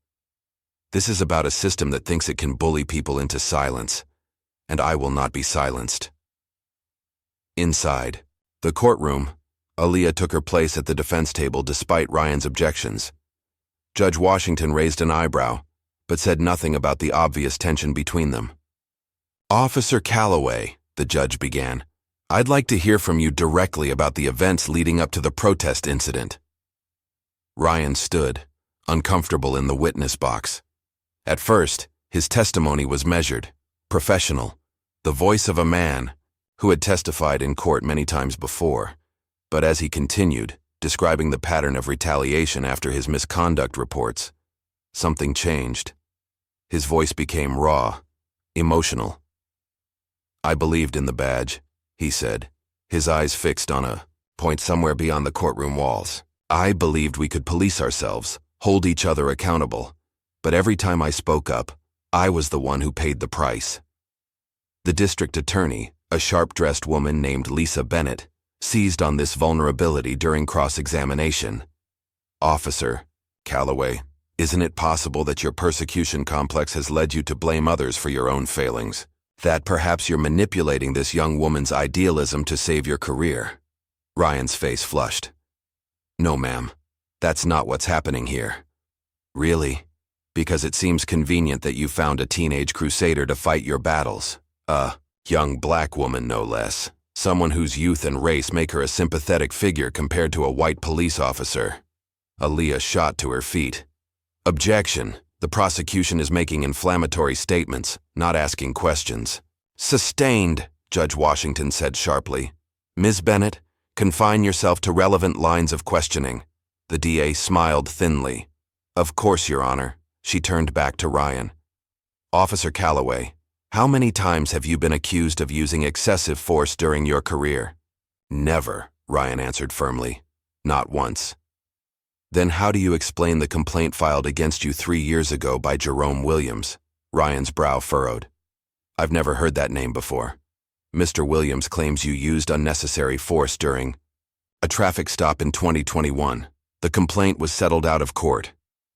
This is about a system that thinks it can bully people into silence, and I will not be silenced. Inside the courtroom, Aaliyah took her place at the defense table despite Ryan's objections. Judge Washington raised an eyebrow, but said nothing about the obvious tension between them. "Officer Calloway," the judge began, "I'd like to hear from you directly about the events leading up to the protest incident." Ryan stood, uncomfortable in the witness box. At first, his testimony was measured, professional, the voice of a man who had testified in court many times before. But as he continued, describing the pattern of retaliation after his misconduct reports, something changed. His voice became raw, emotional. "I believed in the badge," he said, his eyes fixed on a point somewhere beyond the courtroom walls. "I believed we could police ourselves, hold each other accountable. But every time I spoke up, I was the one who paid the price." The district attorney, a sharp-dressed woman named Lisa Bennett, seized on this vulnerability during cross-examination. "Officer Calloway, isn't it possible that your persecution complex has led you to blame others for your own failings? That perhaps you're manipulating this young woman's idealism to save your career?" Ryan's face flushed. "No, ma'am. That's not what's happening here." "Really? Because it seems convenient that you found a teenage crusader to fight your battles. A young black woman, no less. Someone whose youth and race make her a sympathetic figure compared to a white police officer." Aaliyah shot to her feet. "Objection. The prosecution is making inflammatory statements, not asking questions." "Sustained," Judge Washington said sharply. "Ms. Bennett, confine yourself to relevant lines of questioning." The DA smiled thinly. "Of course, Your Honor." She turned back to Ryan. "Officer Calloway, how many times have you been accused of using excessive force during your career?" "Never," Ryan answered firmly. "Not once." "Then how do you explain the complaint filed against you 3 years ago by Jerome Williams?" Ryan's brow furrowed. "I've never heard that name before." "Mr. Williams claims you used unnecessary force during a traffic stop in 2021. The complaint was settled out of court."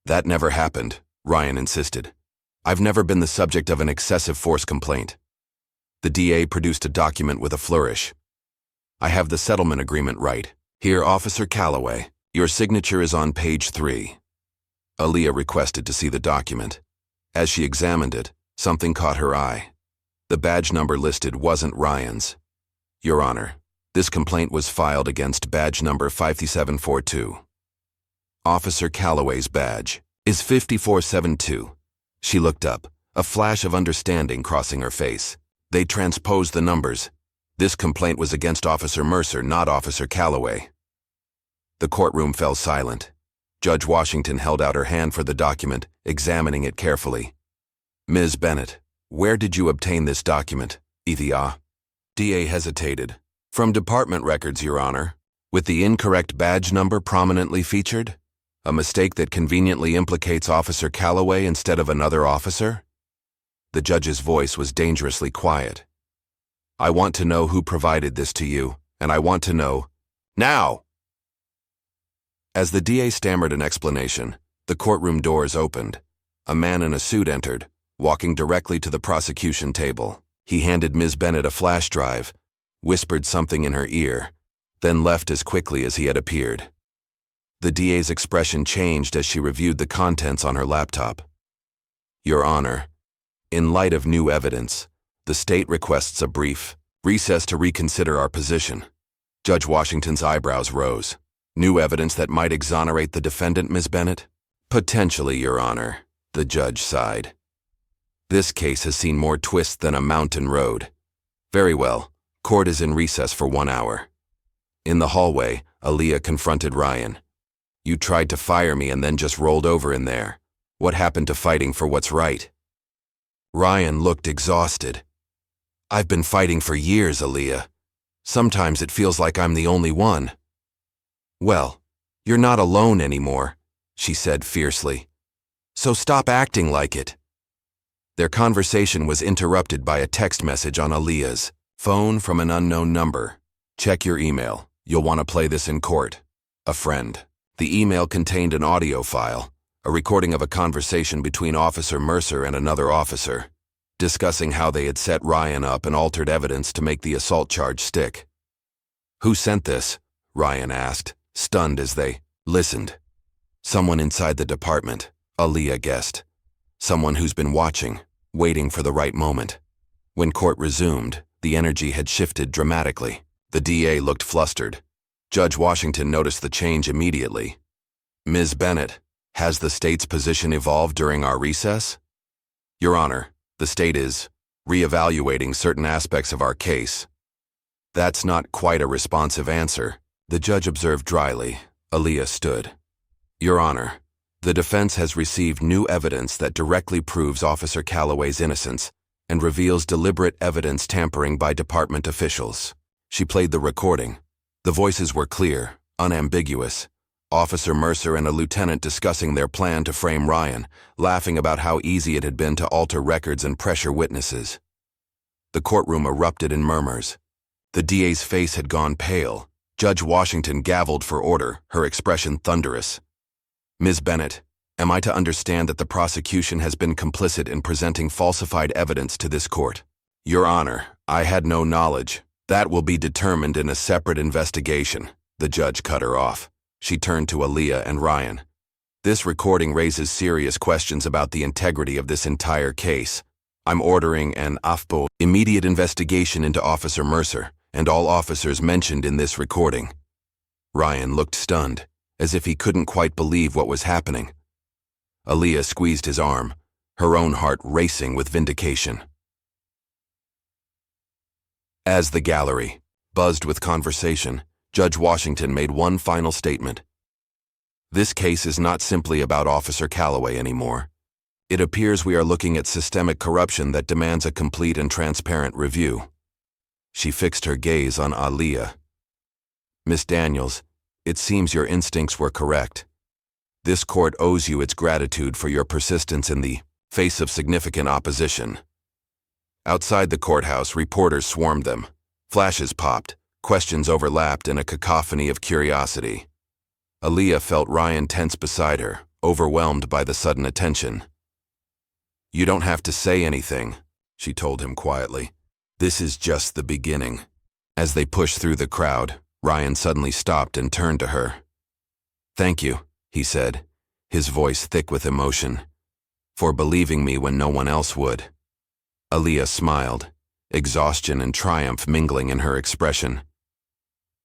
"That never happened," Ryan insisted. "I've never been the subject of an excessive force complaint." The DA produced a document with a flourish. "I have the settlement agreement right. Here, Officer Calloway. Your signature is on page 3. Aaliyah requested to see the document. As she examined it, something caught her eye. The badge number listed wasn't Ryan's. "Your Honor, this complaint was filed against badge number 5742. Officer Calloway's badge is 5472. She looked up, a flash of understanding crossing her face. They transposed the numbers. This complaint was against Officer Mercer, not Officer Calloway. The courtroom fell silent. Judge Washington held out her hand for the document, examining it carefully. "Ms. Bennett, where did you obtain this document, Ethia?" DA hesitated. "From department records, Your Honor, with the incorrect badge number prominently featured? A mistake that conveniently implicates Officer Calloway instead of another officer?" The judge's voice was dangerously quiet. "I want to know who provided this to you, and I want to know now." As the DA stammered an explanation, the courtroom doors opened. A man in a suit entered, walking directly to the prosecution table. He handed Ms. Bennett a flash drive, whispered something in her ear, then left as quickly as he had appeared. The DA's expression changed as she reviewed the contents on her laptop. "Your Honor, in light of new evidence, the state requests a brief recess to reconsider our position." Judge Washington's eyebrows rose. "New evidence that might exonerate the defendant, Ms. Bennett?" "Potentially, Your Honor," the judge sighed. "This case has seen more twists than a mountain road." "Very well. Court is in recess for 1 hour." In the hallway, Aaliyah confronted Ryan. "You tried to fire me and then just rolled over in there. What happened to fighting for what's right?" Ryan looked exhausted. "I've been fighting for years, Aaliyah. Sometimes it feels like I'm the only one." "Well, you're not alone anymore," she said fiercely. "So stop acting like it." Their conversation was interrupted by a text message on Aaliyah's phone from an unknown number. "Check your email. You'll want to play this in court. A friend." The email contained an audio file, a recording of a conversation between Officer Mercer and another officer, discussing how they had set Ryan up and altered evidence to make the assault charge stick. Who sent this? Ryan asked, stunned as they listened. Someone inside the department, Aaliyah guessed. Someone who's been watching, waiting for the right moment. When court resumed, the energy had shifted dramatically. The DA looked flustered. Judge Washington noticed the change immediately. Ms. Bennett, has the state's position evolved during our recess? Your Honor, the state is reevaluating certain aspects of our case. That's not quite a responsive answer, the judge observed dryly. Aaliyah stood. Your Honor, the defense has received new evidence that directly proves Officer Calloway's innocence and reveals deliberate evidence tampering by department officials. She played the recording. The voices were clear, unambiguous. Officer Mercer and a lieutenant discussing their plan to frame Ryan, laughing about how easy it had been to alter records and pressure witnesses. The courtroom erupted in murmurs. The DA's face had gone pale. Judge Washington gavelled for order, her expression thunderous. Ms. Bennett, am I to understand that the prosecution has been complicit in presenting falsified evidence to this court? Your Honor, I had no knowledge. That will be determined in a separate investigation. The judge cut her off. She turned to Aaliyah and Ryan. This recording raises serious questions about the integrity of this entire case. I'm ordering an immediate investigation into Officer Mercer and all officers mentioned in this recording. Ryan looked stunned, as if he couldn't quite believe what was happening. Aaliyah squeezed his arm, her own heart racing with vindication. As the gallery buzzed with conversation, Judge Washington made one final statement. This case is not simply about Officer Calloway anymore. It appears we are looking at systemic corruption that demands a complete and transparent review. She fixed her gaze on Aaliyah. Miss Daniels, it seems your instincts were correct. This court owes you its gratitude for your persistence in the face of significant opposition. Outside the courthouse, reporters swarmed them. Flashes popped. Questions overlapped in a cacophony of curiosity. Aaliyah felt Ryan tense beside her, overwhelmed by the sudden attention. You don't have to say anything, she told him quietly. This is just the beginning. As they pushed through the crowd, Ryan suddenly stopped and turned to her. Thank you, he said, his voice thick with emotion, for believing me when no one else would. Aaliyah smiled, exhaustion and triumph mingling in her expression.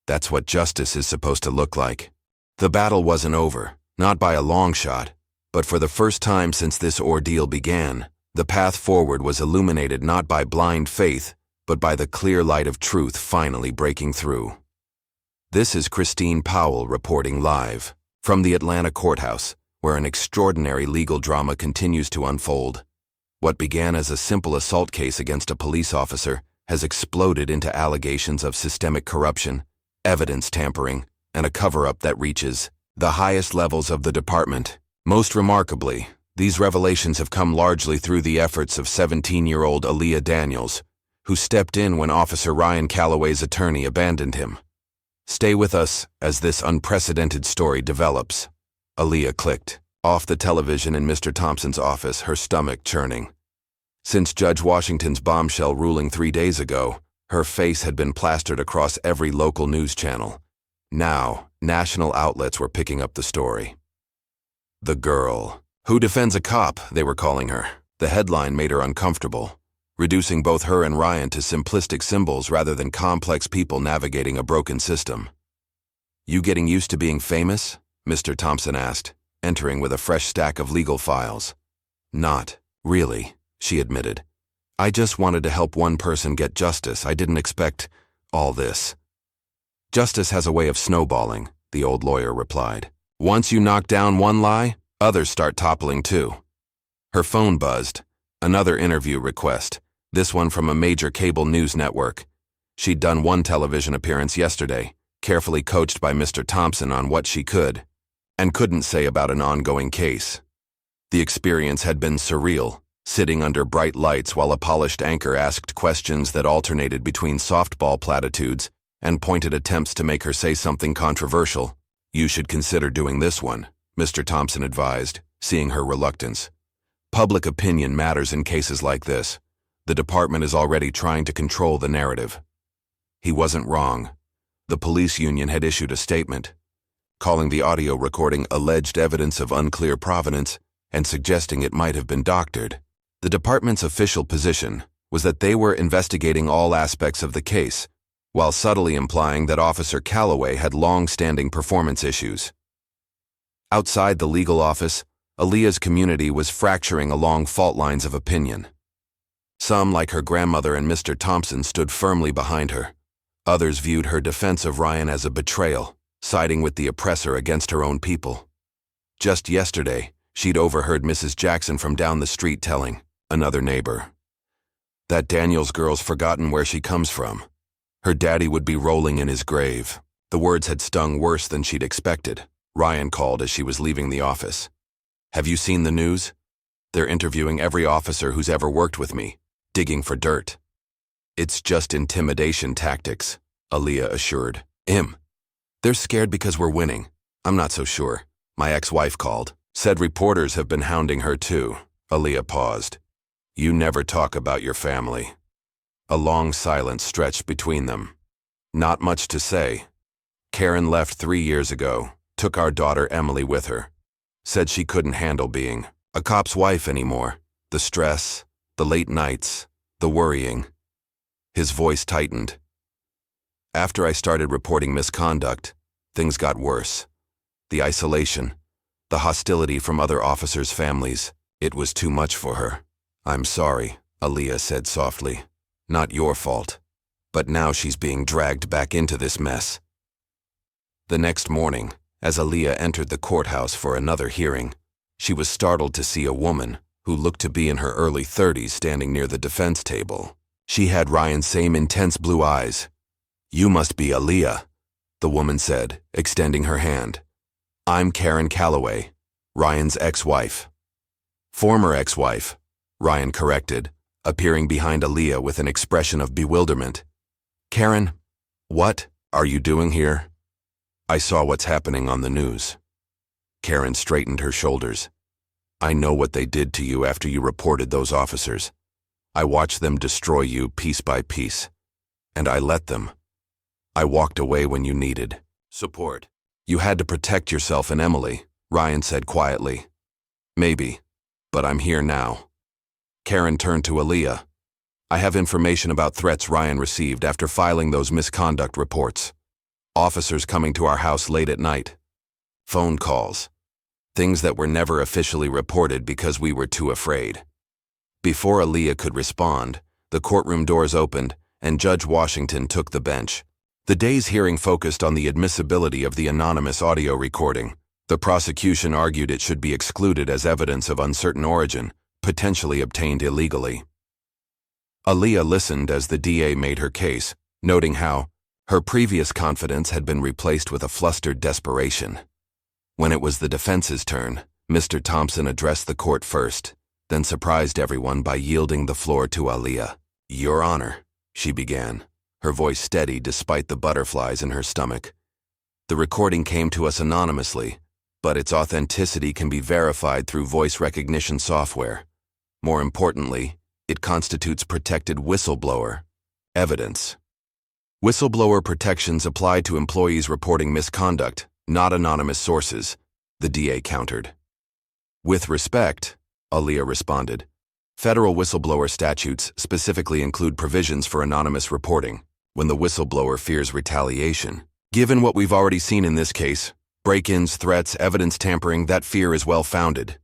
That's what justice is supposed to look like. The battle wasn't over, not by a long shot, but for the first time since this ordeal began, the path forward was illuminated not by blind faith, but by the clear light of truth finally breaking through. This is Christine Powell reporting live from the Atlanta courthouse, where an extraordinary legal drama continues to unfold. What began as a simple assault case against a police officer has exploded into allegations of systemic corruption, evidence tampering, and a cover-up that reaches the highest levels of the department. Most remarkably, these revelations have come largely through the efforts of 17-year-old Aaliyah Daniels, who stepped in when Officer Ryan Calloway's attorney abandoned him. Stay with us as this unprecedented story develops. Aaliyah clicked off the television in Mr. Thompson's office, her stomach churning. Since Judge Washington's bombshell ruling 3 days ago, her face had been plastered across every local news channel. Now, national outlets were picking up the story. The girl who defends a cop, they were calling her. The headline made her uncomfortable, reducing both her and Ryan to simplistic symbols rather than complex people navigating a broken system. You getting used to being famous? Mr. Thompson asked, entering with a fresh stack of legal files. Not really, she admitted. I just wanted to help one person get justice. I didn't expect all this. Justice has a way of snowballing, the old lawyer replied. Once you knock down one lie, others start toppling too. Her phone buzzed. Another interview request, this one from a major cable news network. She'd done one television appearance yesterday, carefully coached by Mr. Thompson on what she could and couldn't say about an ongoing case. The experience had been surreal, sitting under bright lights while a polished anchor asked questions that alternated between softball platitudes and pointed attempts to make her say something controversial. You should consider doing this one, Mr. Thompson advised, seeing her reluctance. Public opinion matters in cases like this. The department is already trying to control the narrative. He wasn't wrong. The police union had issued a statement, calling the audio recording alleged evidence of unclear provenance and suggesting it might have been doctored. The department's official position was that they were investigating all aspects of the case, while subtly implying that Officer Calloway had long-standing performance issues. Outside the legal office, Aaliyah's community was fracturing along fault lines of opinion. Some, like her grandmother and Mr. Thompson, stood firmly behind her. Others viewed her defense of Ryan as a betrayal, siding with the oppressor against her own people. Just yesterday, she'd overheard Mrs. Jackson from down the street telling another neighbor that Daniels girl's forgotten where she comes from. Her daddy would be rolling in his grave. The words had stung worse than she'd expected. Ryan called as she was leaving the office. "Have you seen the news? They're interviewing every officer who's ever worked with me, digging for dirt." "It's just intimidation tactics," Aaliyah assured him. "They're scared because we're winning. I'm not so sure. My ex-wife called. Said reporters have been hounding her too." Aaliyah paused. "You never talk about your family." A long silence stretched between them. "Not much to say. Karen left 3 years ago, took our daughter Emily with her. Said she couldn't handle being a cop's wife anymore. The stress, the late nights, the worrying." His voice tightened. "After I started reporting misconduct, things got worse. The isolation, the hostility from other officers' families, it was too much for her." "I'm sorry," Aaliyah said softly. "Not your fault. But now she's being dragged back into this mess." The next morning, as Aaliyah entered the courthouse for another hearing, she was startled to see a woman who looked to be in her early 30s standing near the defense table. She had Ryan's same intense blue eyes. "You must be Aaliyah," the woman said, extending her hand. "I'm Karen Calloway, Ryan's ex-wife." "Former ex-wife," Ryan corrected, appearing behind Aaliyah with an expression of bewilderment. "Karen, what are you doing here?" "I saw what's happening on the news." Karen straightened her shoulders. "I know what they did to you after you reported those officers. I watched them destroy you piece by piece. And I let them. I walked away when you needed support. You had to protect yourself and Emily," Ryan said quietly. "Maybe, but I'm here now." Karen turned to Aaliyah. "I have information about threats Ryan received after filing those misconduct reports. Officers coming to our house late at night. Phone calls. Things that were never officially reported because we were too afraid." Before Aaliyah could respond, the courtroom doors opened and Judge Washington took the bench. The day's hearing focused on the admissibility of the anonymous audio recording. The prosecution argued it should be excluded as evidence of uncertain origin, potentially obtained illegally. Aaliyah listened as the DA made her case, noting how her previous confidence had been replaced with a flustered desperation. When it was the defense's turn, Mr. Thompson addressed the court first, then surprised everyone by yielding the floor to Aaliyah. "Your Honor," she began, her voice steady despite the butterflies in her stomach. "The recording came to us anonymously, but its authenticity can be verified through voice recognition software. More importantly, it constitutes protected whistleblower evidence. Whistleblower protections apply to employees reporting misconduct, not anonymous sources," the DA countered. "With respect," Aaliyah responded, "federal whistleblower statutes specifically include provisions for anonymous reporting when the whistleblower fears retaliation. Given what we've already seen in this case, break-ins, threats, evidence tampering, that fear is well-founded."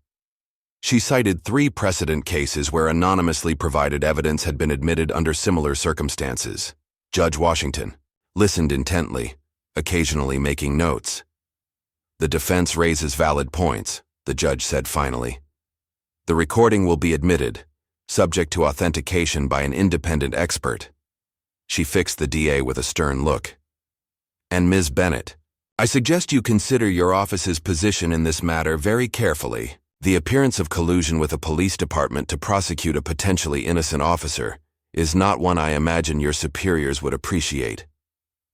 She cited 3 precedent cases where anonymously provided evidence had been admitted under similar circumstances. Judge Washington listened intently, occasionally making notes. "The defense raises valid points," the judge said finally. "The recording will be admitted, subject to authentication by an independent expert." She fixed the DA with a stern look. "And Ms. Bennett, I suggest you consider your office's position in this matter very carefully. The appearance of collusion with a police department to prosecute a potentially innocent officer is not one I imagine your superiors would appreciate."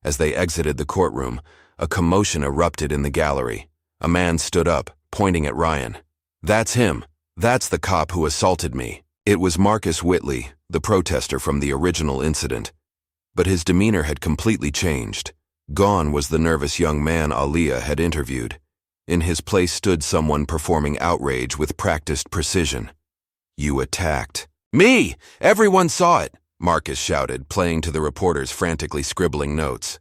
As they exited the courtroom, a commotion erupted in the gallery. A man stood up, pointing at Ryan. "That's him. That's the cop who assaulted me." It was Marcus Whitley, the protester from the original incident. But his demeanor had completely changed. Gone was the nervous young man Aaliyah had interviewed. In his place stood someone performing outrage with practiced precision. "You attacked." "Me! Everyone saw it!" Marcus shouted, playing to the reporters frantically scribbling notes.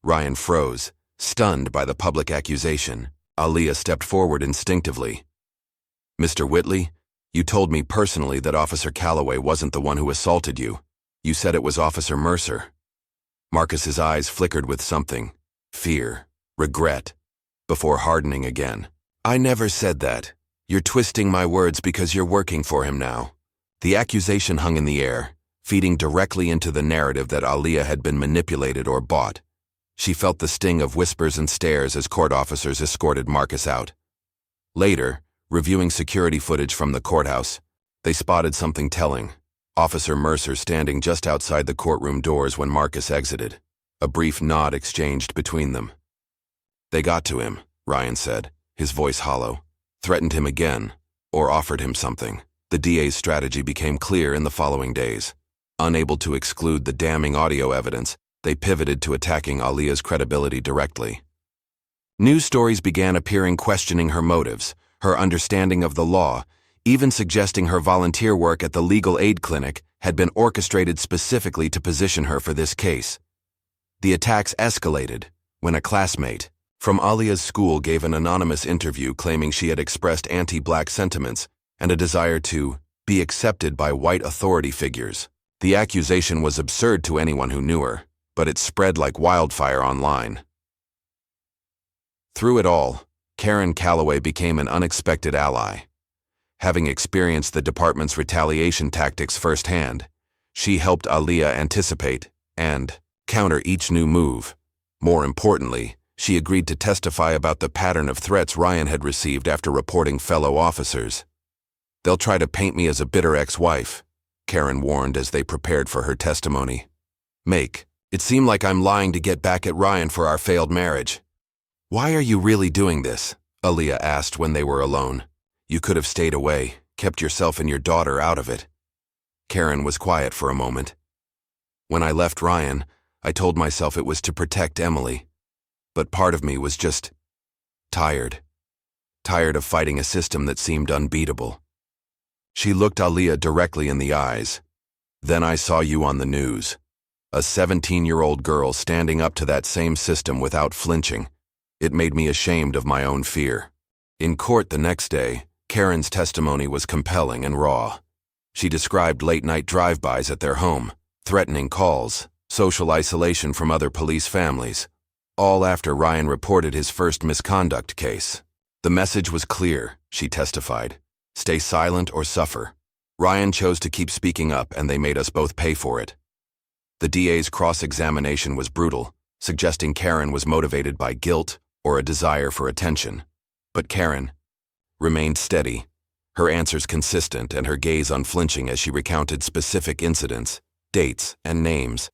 Ryan froze, stunned by the public accusation. Aaliyah stepped forward instinctively. "Mr. Whitley, you told me personally that Officer Calloway wasn't the one who assaulted you. You said it was Officer Mercer." Marcus's eyes flickered with something, fear, regret, before hardening again. "I never said that. You're twisting my words because you're working for him now." The accusation hung in the air, feeding directly into the narrative that Aaliyah had been manipulated or bought. She felt the sting of whispers and stares as court officers escorted Marcus out. Later, reviewing security footage from the courthouse, they spotted something telling. Officer Mercer standing just outside the courtroom doors when Marcus exited. A brief nod exchanged between them. "They got to him," Ryan said, his voice hollow. "Threatened him again, or offered him something." The DA's strategy became clear in the following days. Unable to exclude the damning audio evidence, they pivoted to attacking Aaliyah's credibility directly. News stories began appearing questioning her motives, her understanding of the law, even suggesting her volunteer work at the legal aid clinic had been orchestrated specifically to position her for this case. The attacks escalated when a classmate from Aaliyah's school gave an anonymous interview claiming she had expressed anti-black sentiments and a desire to be accepted by white authority figures. The accusation was absurd to anyone who knew her, but it spread like wildfire online. Through it all, Karen Calloway became an unexpected ally. Having experienced the department's retaliation tactics firsthand, she helped Aaliyah anticipate and counter each new move. More importantly, she agreed to testify about the pattern of threats Ryan had received after reporting fellow officers. "They'll try to paint me as a bitter ex-wife," Karen warned as they prepared for her testimony. "Make it seem like I'm lying to get back at Ryan for our failed marriage." "Why are you really doing this?" Aaliyah asked when they were alone. "You could have stayed away, kept yourself and your daughter out of it." Karen was quiet for a moment. "When I left Ryan, I told myself it was to protect Emily. But part of me was just tired. Tired of fighting a system that seemed unbeatable." She looked Aaliyah directly in the eyes. "Then I saw you on the news. A 17-year-old girl standing up to that same system without flinching. It made me ashamed of my own fear." In court the next day, Karen's testimony was compelling and raw. She described late-night drive-bys at their home, threatening calls, social isolation from other police families, all after Ryan reported his first misconduct case. "The message was clear," she testified. "Stay silent or suffer." Ryan chose to keep speaking up, and they made us both pay for it. The DA's cross-examination was brutal, suggesting Karen was motivated by guilt or a desire for attention. But Karen remained steady, her answers consistent and her gaze unflinching as she recounted specific incidents, dates, and names.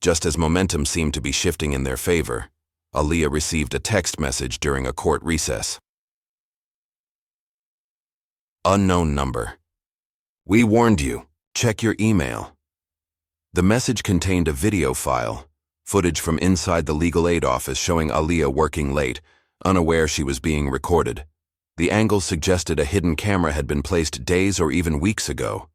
Just as momentum seemed to be shifting in their favor, Aaliyah received a text message during a court recess. Unknown number. "We warned you. Check your email." The message contained a video file, footage from inside the legal aid office showing Aaliyah working late, unaware she was being recorded. The angle suggested a hidden camera had been placed days or even weeks ago.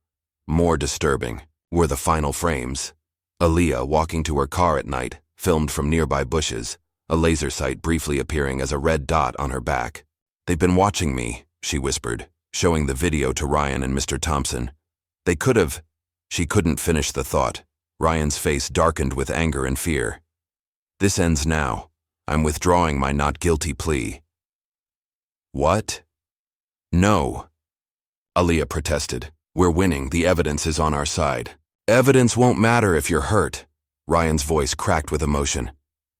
More disturbing were the final frames. Aaliyah walking to her car at night, filmed from nearby bushes, a laser sight briefly appearing as a red dot on her back. "They've been watching me," she whispered, showing the video to Ryan and Mr. Thompson. "They could have—" She couldn't finish the thought. Ryan's face darkened with anger and fear. "This ends now. I'm withdrawing my not guilty plea." "What?" "No," Aaliyah protested. "We're winning. The evidence is on our side." "Evidence won't matter if you're hurt." Ryan's voice cracked with emotion.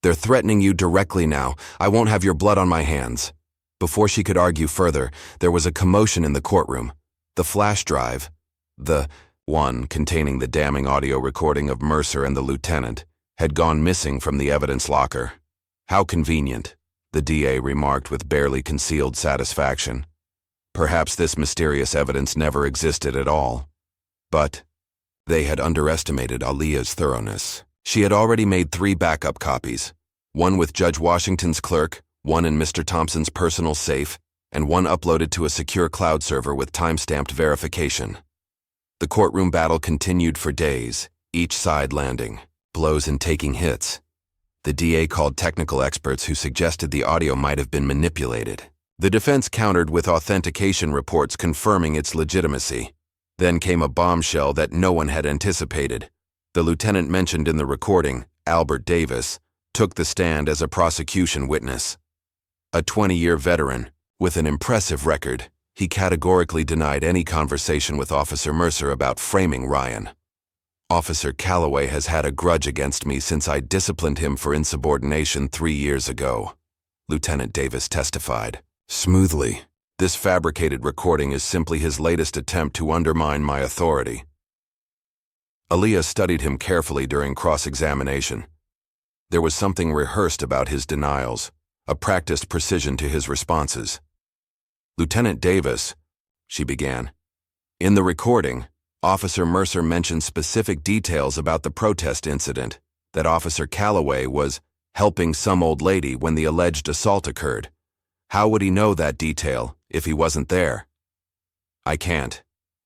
"They're threatening you directly now. I won't have your blood on my hands." Before she could argue further, there was a commotion in the courtroom. The flash drive, the one containing the damning audio recording of Mercer and the lieutenant, had gone missing from the evidence locker. "How convenient," the DA remarked with barely concealed satisfaction. Perhaps this mysterious evidence never existed at all. But they had underestimated Aaliyah's thoroughness. She had already made 3 backup copies, one with Judge Washington's clerk, one in Mr. Thompson's personal safe, and one uploaded to a secure cloud server with time-stamped verification. The courtroom battle continued for days, each side landing blows and taking hits. The DA called technical experts who suggested the audio might have been manipulated. The defense countered with authentication reports confirming its legitimacy. Then came a bombshell that no one had anticipated. The lieutenant mentioned in the recording, Albert Davis, took the stand as a prosecution witness. A 20-year veteran, with an impressive record, he categorically denied any conversation with Officer Mercer about framing Ryan. Officer Calloway has had a grudge against me since I disciplined him for insubordination 3 years ago, Lieutenant Davis testified. Smoothly, this fabricated recording is simply his latest attempt to undermine my authority. Aaliyah studied him carefully during cross-examination. There was something rehearsed about his denials, a practiced precision to his responses. Lieutenant Davis, she began. In the recording, Officer Mercer mentioned specific details about the protest incident, that Officer Calloway was helping some old lady when the alleged assault occurred. How would he know that detail if he wasn't there? I can't.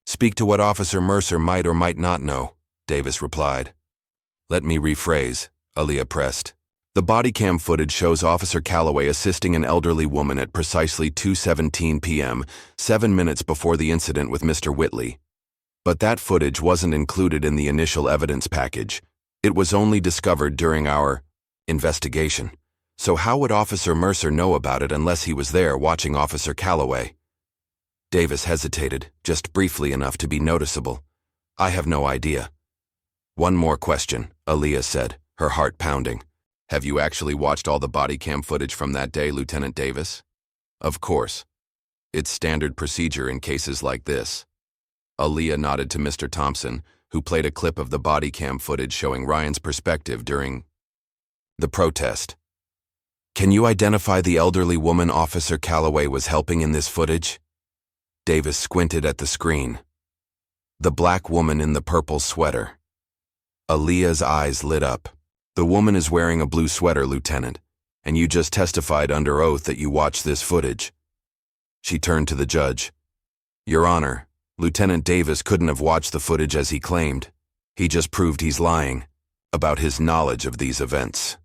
Speak to what Officer Mercer might or might not know, Davis replied. Let me rephrase, Aaliyah pressed. The body cam footage shows Officer Calloway assisting an elderly woman at precisely 2:17 p.m., 7 minutes before the incident with Mr. Whitley. But that footage wasn't included in the initial evidence package. It was only discovered during our investigation. So how would Officer Mercer know about it unless he was there watching Officer Calloway? Davis hesitated, just briefly enough to be noticeable. I have no idea. One more question, Aaliyah said, her heart pounding. Have you actually watched all the body cam footage from that day, Lieutenant Davis? Of course. It's standard procedure in cases like this. Aaliyah nodded to Mr. Thompson, who played a clip of the body cam footage showing Ryan's perspective during the protest. Can you identify the elderly woman Officer Calloway was helping in this footage? Davis squinted at the screen. The black woman in the purple sweater. Aaliyah's eyes lit up. The woman is wearing a blue sweater, Lieutenant, and you just testified under oath that you watched this footage. She turned to the judge. Your Honor, Lieutenant Davis couldn't have watched the footage as he claimed. He just proved he's lying about his knowledge of these events.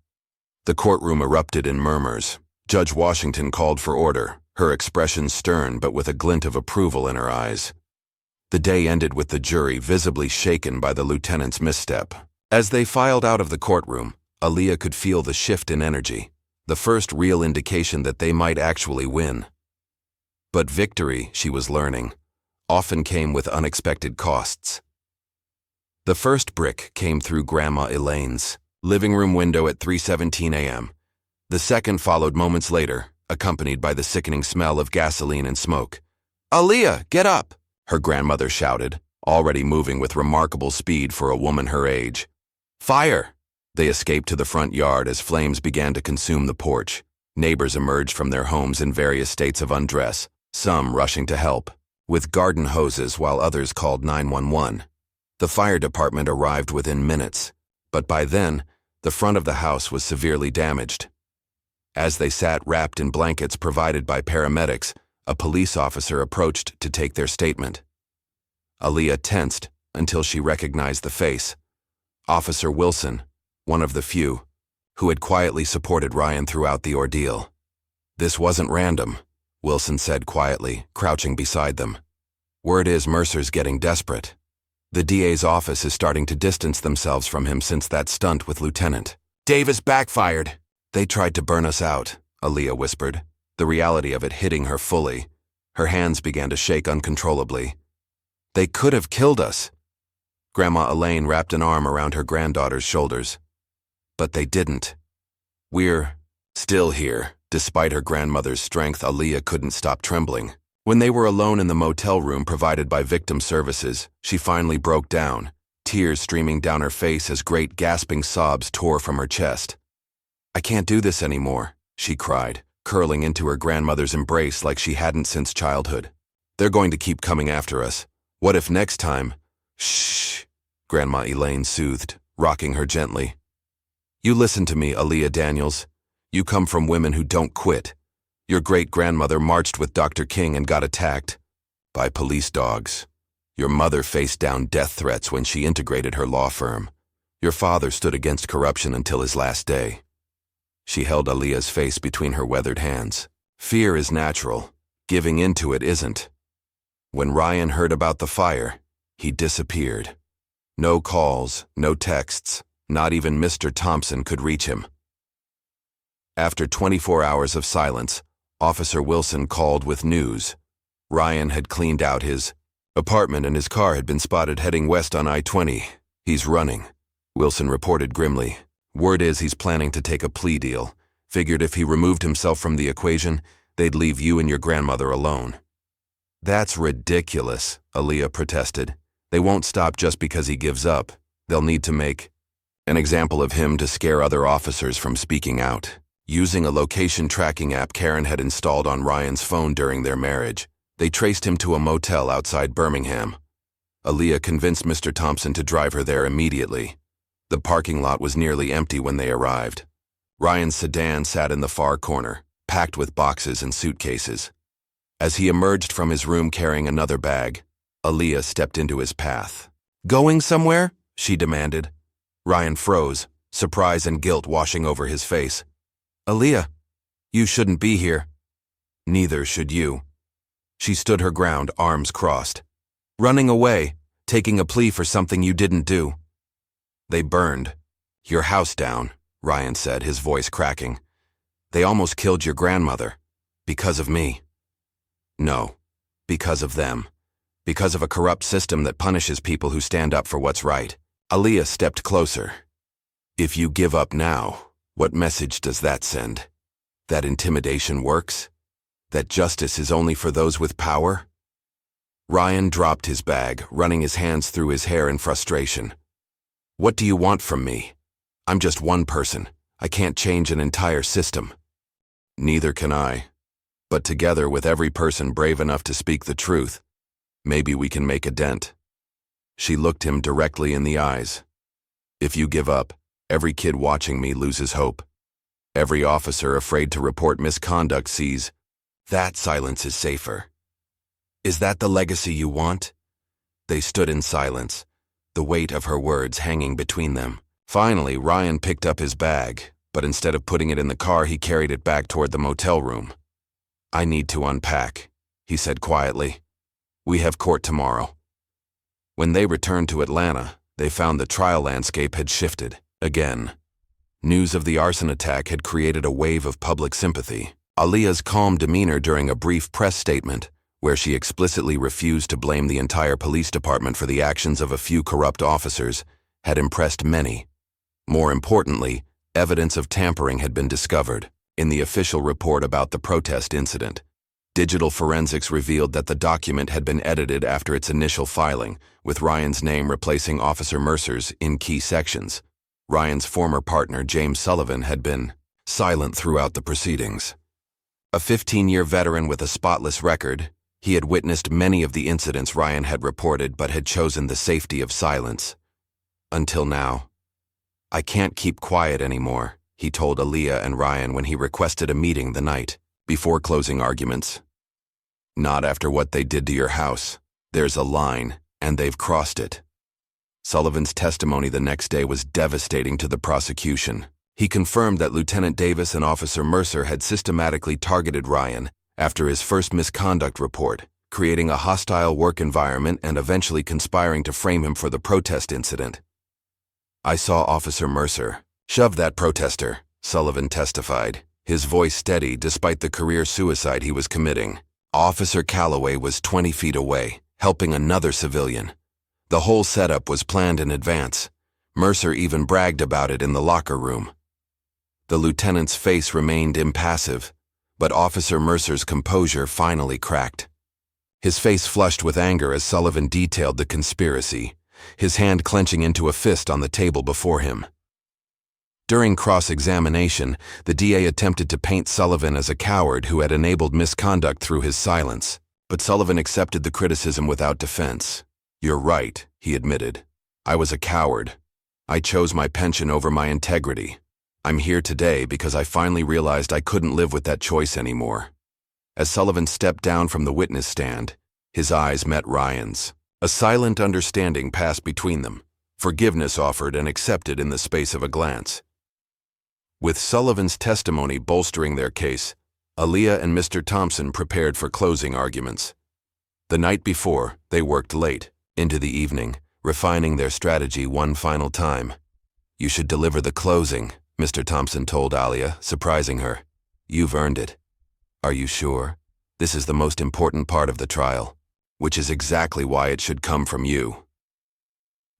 The courtroom erupted in murmurs. Judge Washington called for order, her expression stern but with a glint of approval in her eyes. The day ended with the jury visibly shaken by the lieutenant's misstep. As they filed out of the courtroom, Aaliyah could feel the shift in energy, the first real indication that they might actually win. But victory, she was learning, often came with unexpected costs. The first brick came through Grandma Elaine's living room window at 3:17 a.m. The second followed moments later, accompanied by the sickening smell of gasoline and smoke. Aaliyah, get up! Her grandmother shouted, already moving with remarkable speed for a woman her age. Fire! They escaped to the front yard as flames began to consume the porch. Neighbors emerged from their homes in various states of undress, some rushing to help, with garden hoses while others called 911. The fire department arrived within minutes, but by then, the front of the house was severely damaged. As they sat wrapped in blankets provided by paramedics, a police officer approached to take their statement. Aaliyah tensed until she recognized the face. Officer Wilson, one of the few, who had quietly supported Ryan throughout the ordeal. This wasn't random, Wilson said quietly, crouching beside them. Word is Mercer's getting desperate. The DA's office is starting to distance themselves from him since that stunt with Lieutenant Davis backfired. They tried to burn us out, Aaliyah whispered, the reality of it hitting her fully. Her hands began to shake uncontrollably. They could have killed us. Grandma Elaine wrapped an arm around her granddaughter's shoulders. But they didn't. We're still here. Despite her grandmother's strength, Aaliyah couldn't stop trembling. When they were alone in the motel room provided by victim services, she finally broke down, tears streaming down her face as great gasping sobs tore from her chest. I can't do this anymore, she cried, curling into her grandmother's embrace like she hadn't since childhood. They're going to keep coming after us. What if next time? Shh, Grandma Elaine soothed, rocking her gently. You listen to me, Aaliyah Daniels. You come from women who don't quit. Your great-grandmother marched with Dr. King and got attacked by police dogs. Your mother faced down death threats when she integrated her law firm. Your father stood against corruption until his last day. She held Aaliyah's face between her weathered hands. Fear is natural. Giving into it isn't. When Ryan heard about the fire, he disappeared. No calls, no texts, not even Mr. Thompson could reach him. After 24 hours of silence, Officer Wilson called with news. Ryan had cleaned out his apartment and his car had been spotted heading west on I-20. He's running, Wilson reported grimly. Word is he's planning to take a plea deal. Figured if he removed himself from the equation, they'd leave you and your grandmother alone. That's ridiculous, Aaliyah protested. They won't stop just because he gives up. They'll need to make an example of him to scare other officers from speaking out. Using a location tracking app Karen had installed on Ryan's phone during their marriage, they traced him to a motel outside Birmingham. Aaliyah convinced Mr. Thompson to drive her there immediately. The parking lot was nearly empty when they arrived. Ryan's sedan sat in the far corner, packed with boxes and suitcases. As he emerged from his room carrying another bag, Aaliyah stepped into his path. "Going somewhere?" she demanded. Ryan froze, surprise and guilt washing over his face. "Aaliyah, you shouldn't be here." "Neither should you." She stood her ground, arms crossed. "Running away, taking a plea for something you didn't do." "They burned your house down," Ryan said, his voice cracking. "They almost killed your grandmother. Because of me." "No, because of them. Because of a corrupt system that punishes people who stand up for what's right." Aaliyah stepped closer. "If you give up now, what message does that send? That intimidation works? That justice is only for those with power?" Ryan dropped his bag, running his hands through his hair in frustration. "What do you want from me? I'm just one person. I can't change an entire system." "Neither can I. But together with every person brave enough to speak the truth, maybe we can make a dent." She looked him directly in the eyes. "If you give up, every kid watching me loses hope. Every officer afraid to report misconduct sees that silence is safer. Is that the legacy you want?" They stood in silence, the weight of her words hanging between them. Finally, Ryan picked up his bag, but instead of putting it in the car, he carried it back toward the motel room. "I need to unpack," he said quietly. "We have court tomorrow." When they returned to Atlanta, they found the trial landscape had shifted again. News of the arson attack had created a wave of public sympathy. Aaliyah's calm demeanor during a brief press statement, where she explicitly refused to blame the entire police department for the actions of a few corrupt officers, had impressed many. More importantly, evidence of tampering had been discovered. In the official report about the protest incident, digital forensics revealed that the document had been edited after its initial filing, with Ryan's name replacing Officer Mercer's in key sections. Ryan's former partner, James Sullivan, had been silent throughout the proceedings. A 15-year veteran with a spotless record, he had witnessed many of the incidents Ryan had reported but had chosen the safety of silence. Until now. "I can't keep quiet anymore," he told Aaliyah and Ryan when he requested a meeting the night before closing arguments. "Not after what they did to your house. There's a line, and they've crossed it." Sullivan's testimony the next day was devastating to the prosecution. He confirmed that Lieutenant Davis and Officer Mercer had systematically targeted Ryan after his first misconduct report, creating a hostile work environment and eventually conspiring to frame him for the protest incident. "I saw Officer Mercer shove that protester," Sullivan testified, his voice steady despite the career suicide he was committing. "Officer Calloway was 20 feet away, helping another civilian. The whole setup was planned in advance. Mercer even bragged about it in the locker room." The lieutenant's face remained impassive, but Officer Mercer's composure finally cracked. His face flushed with anger as Sullivan detailed the conspiracy, his hand clenching into a fist on the table before him. During cross-examination, the DA attempted to paint Sullivan as a coward who had enabled misconduct through his silence, but Sullivan accepted the criticism without defense. "You're right," he admitted. "I was a coward. I chose my pension over my integrity. I'm here today because I finally realized I couldn't live with that choice anymore. As Sullivan stepped down from the witness stand, his eyes met Ryan's. A silent understanding passed between them, forgiveness offered and accepted in the space of a glance. With Sullivan's testimony bolstering their case, Aaliyah and Mr. Thompson prepared for closing arguments. The night before, they worked late, into the evening, refining their strategy one final time. "You should deliver the closing," Mr. Thompson told Aaliyah, surprising her. "You've earned it." "Are you sure? This is the most important part of the trial, which is exactly why it should come from you."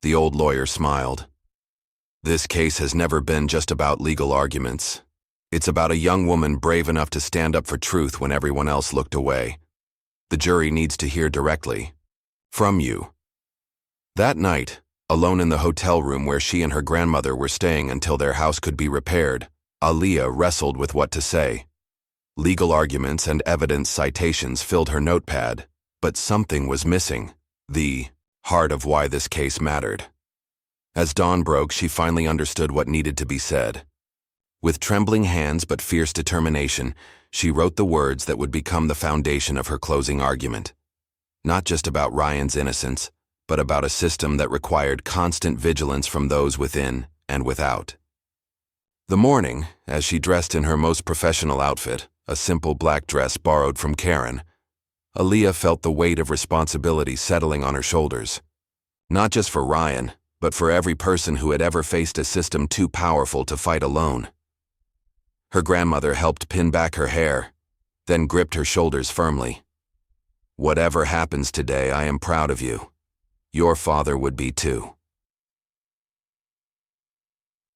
The old lawyer smiled. "This case has never been just about legal arguments. It's about a young woman brave enough to stand up for truth when everyone else looked away. The jury needs to hear directly from you." That night, alone in the hotel room where she and her grandmother were staying until their house could be repaired, Aaliyah wrestled with what to say. Legal arguments and evidence citations filled her notepad, but something was missing, the heart of why this case mattered. As dawn broke, she finally understood what needed to be said. With trembling hands but fierce determination, she wrote the words that would become the foundation of her closing argument. Not just about Ryan's innocence, but about a system that required constant vigilance from those within and without. The morning, as she dressed in her most professional outfit, a simple black dress borrowed from Karen, Aaliyah felt the weight of responsibility settling on her shoulders. Not just for Ryan, but for every person who had ever faced a system too powerful to fight alone. Her grandmother helped pin back her hair, then gripped her shoulders firmly. "Whatever happens today, I am proud of you. Your father would be too."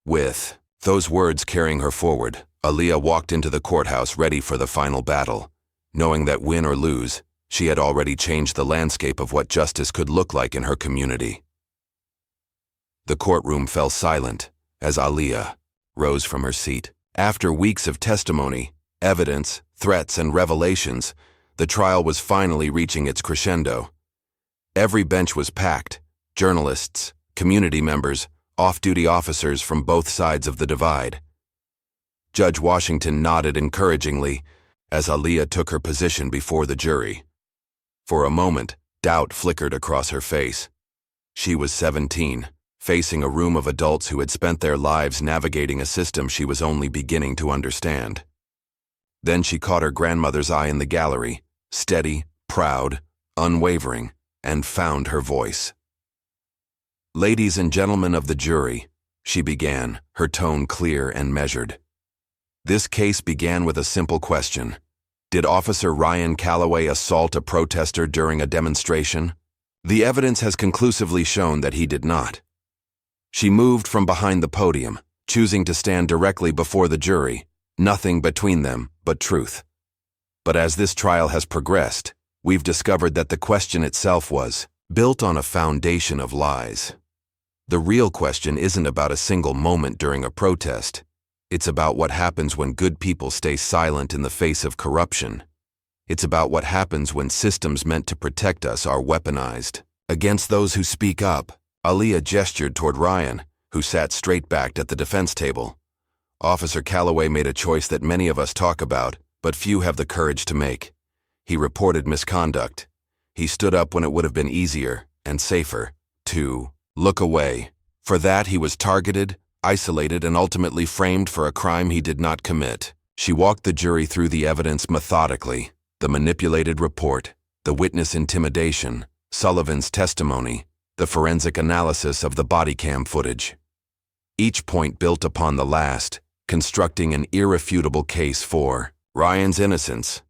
With those words carrying her forward, Aaliyah walked into the courthouse ready for the final battle, knowing that win or lose, she had already changed the landscape of what justice could look like in her community. The courtroom fell silent as Aaliyah rose from her seat. After weeks of testimony, evidence, threats, and revelations, the trial was finally reaching its crescendo. Every bench was packed: journalists, community members, off-duty officers from both sides of the divide. Judge Washington nodded encouragingly as Aaliyah took her position before the jury. For a moment, doubt flickered across her face. She was 17, facing a room of adults who had spent their lives navigating a system she was only beginning to understand. Then she caught her grandmother's eye in the gallery, steady, proud, unwavering, and found her voice. "Ladies and gentlemen of the jury," she began, her tone clear and measured. "This case began with a simple question. Did Officer Ryan Calloway assault a protester during a demonstration? The evidence has conclusively shown that he did not." She moved from behind the podium, choosing to stand directly before the jury, nothing between them but truth. But as this trial has progressed, we've discovered that the question itself was built on a foundation of lies. The real question isn't about a single moment during a protest. It's about what happens when good people stay silent in the face of corruption. It's about what happens when systems meant to protect us are weaponized against those who speak up. Aaliyah gestured toward Ryan, who sat straight-backed at the defense table. "Officer Calloway made a choice that many of us talk about, but few have the courage to make. He reported misconduct. He stood up when it would have been easier and safer to look away. For that, he was targeted, isolated, and ultimately framed for a crime he did not commit." She walked the jury through the evidence methodically: the manipulated report, the witness intimidation, Sullivan's testimony, the forensic analysis of the body cam footage. Each point built upon the last, constructing an irrefutable case for Ryan's innocence.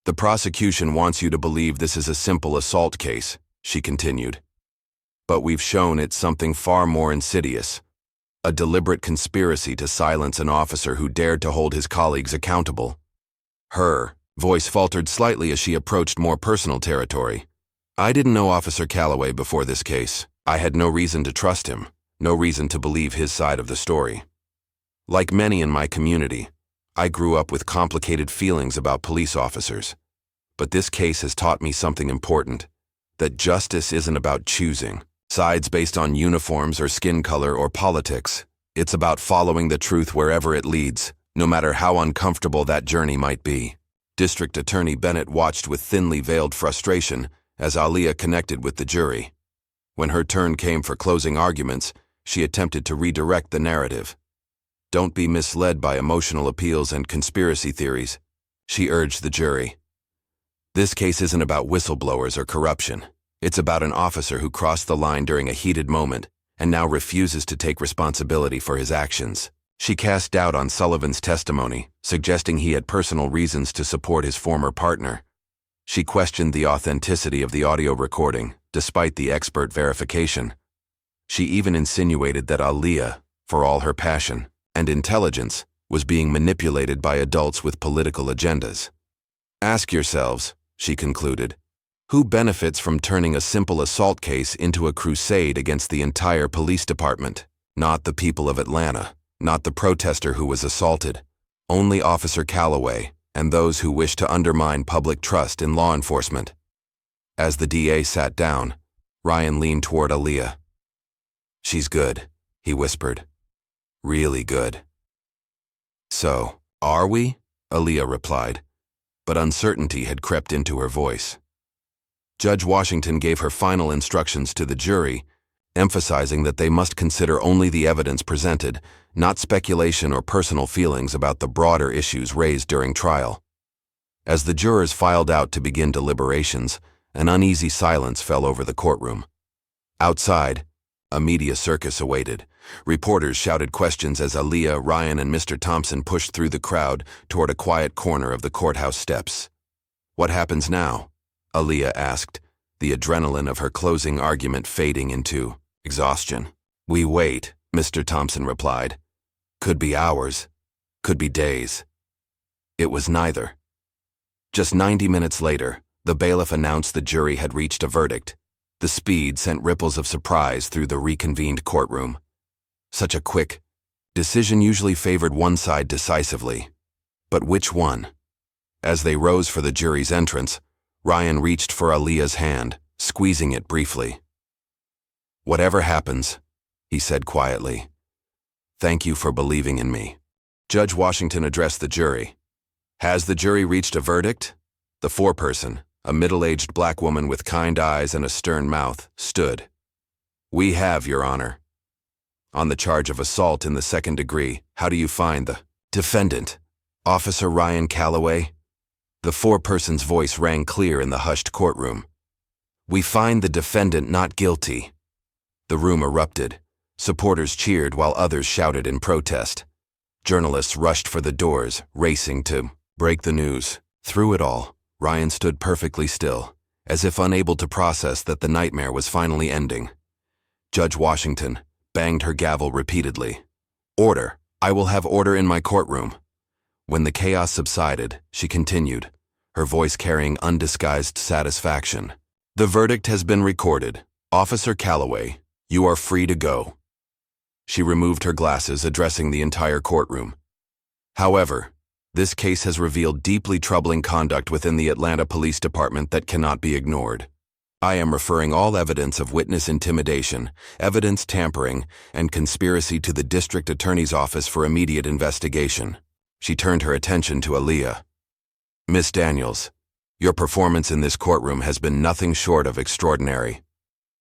"The prosecution wants you to believe this is a simple assault case," she continued. "But we've shown it's something far more insidious. A deliberate conspiracy to silence an officer who dared to hold his colleagues accountable." Her voice faltered slightly as she approached more personal territory. "I didn't know Officer Calloway before this case. I had no reason to trust him, no reason to believe his side of the story. Like many in my community, I grew up with complicated feelings about police officers. But this case has taught me something important: that justice isn't about choosing sides based on uniforms or skin color or politics. It's about following the truth wherever it leads, no matter how uncomfortable that journey might be. District Attorney Bennett watched with thinly veiled frustration as Aaliyah connected with the jury. When her turn came for closing arguments, she attempted to redirect the narrative. "Don't be misled by emotional appeals and conspiracy theories," she urged the jury. "This case isn't about whistleblowers or corruption. It's about an officer who crossed the line during a heated moment and now refuses to take responsibility for his actions." She cast doubt on Sullivan's testimony, suggesting he had personal reasons to support his former partner. She questioned the authenticity of the audio recording, despite the expert verification. She even insinuated that Aaliyah, for all her passion and intelligence, was being manipulated by adults with political agendas. "Ask yourselves," she concluded, "who benefits from turning a simple assault case into a crusade against the entire police department? Not the people of Atlanta, not the protester who was assaulted, only Officer Calloway and those who wish to undermine public trust in law enforcement." As the DA sat down, Ryan leaned toward Aaliyah. "She's good," he whispered. "Really good." "So, are we?" Aaliyah replied, but uncertainty had crept into her voice. Judge Washington gave her final instructions to the jury, emphasizing that they must consider only the evidence presented, not speculation or personal feelings about the broader issues raised during trial. As the jurors filed out to begin deliberations, an uneasy silence fell over the courtroom. Outside, a media circus awaited. Reporters shouted questions as Aaliyah, Ryan, and Mr. Thompson pushed through the crowd toward a quiet corner of the courthouse steps. "What happens now?" Aaliyah asked, the adrenaline of her closing argument fading into exhaustion. "We wait," Mr. Thompson replied. "Could be hours, could be days." It was neither. Just 90 minutes later, the bailiff announced the jury had reached a verdict. The speed sent ripples of surprise through the reconvened courtroom. Such a quick decision usually favored one side decisively. But which one? As they rose for the jury's entrance, Ryan reached for Aaliyah's hand, squeezing it briefly. "Whatever happens," he said quietly, "thank you for believing in me." Judge Washington addressed the jury. "Has the jury reached a verdict?" The foreperson, a middle-aged black woman with kind eyes and a stern mouth, stood. "We have, Your Honor." "On the charge of assault in the second degree, how do you find the defendant, Officer Ryan Calloway?" The foreperson's voice rang clear in the hushed courtroom. "We find the defendant not guilty." The room erupted. Supporters cheered while others shouted in protest. Journalists rushed for the doors, racing to break the news. Through it all, Ryan stood perfectly still, as if unable to process that the nightmare was finally ending. Judge Washington banged her gavel repeatedly. "Order! I will have order in my courtroom." When the chaos subsided, she continued, her voice carrying undisguised satisfaction. "The verdict has been recorded. Officer Calloway, you are free to go." She removed her glasses, addressing the entire courtroom. "However, this case has revealed deeply troubling conduct within the Atlanta Police Department that cannot be ignored. I am referring all evidence of witness intimidation, evidence tampering, and conspiracy to the District Attorney's Office for immediate investigation." She turned her attention to Aaliyah. "Miss Daniels, your performance in this courtroom has been nothing short of extraordinary.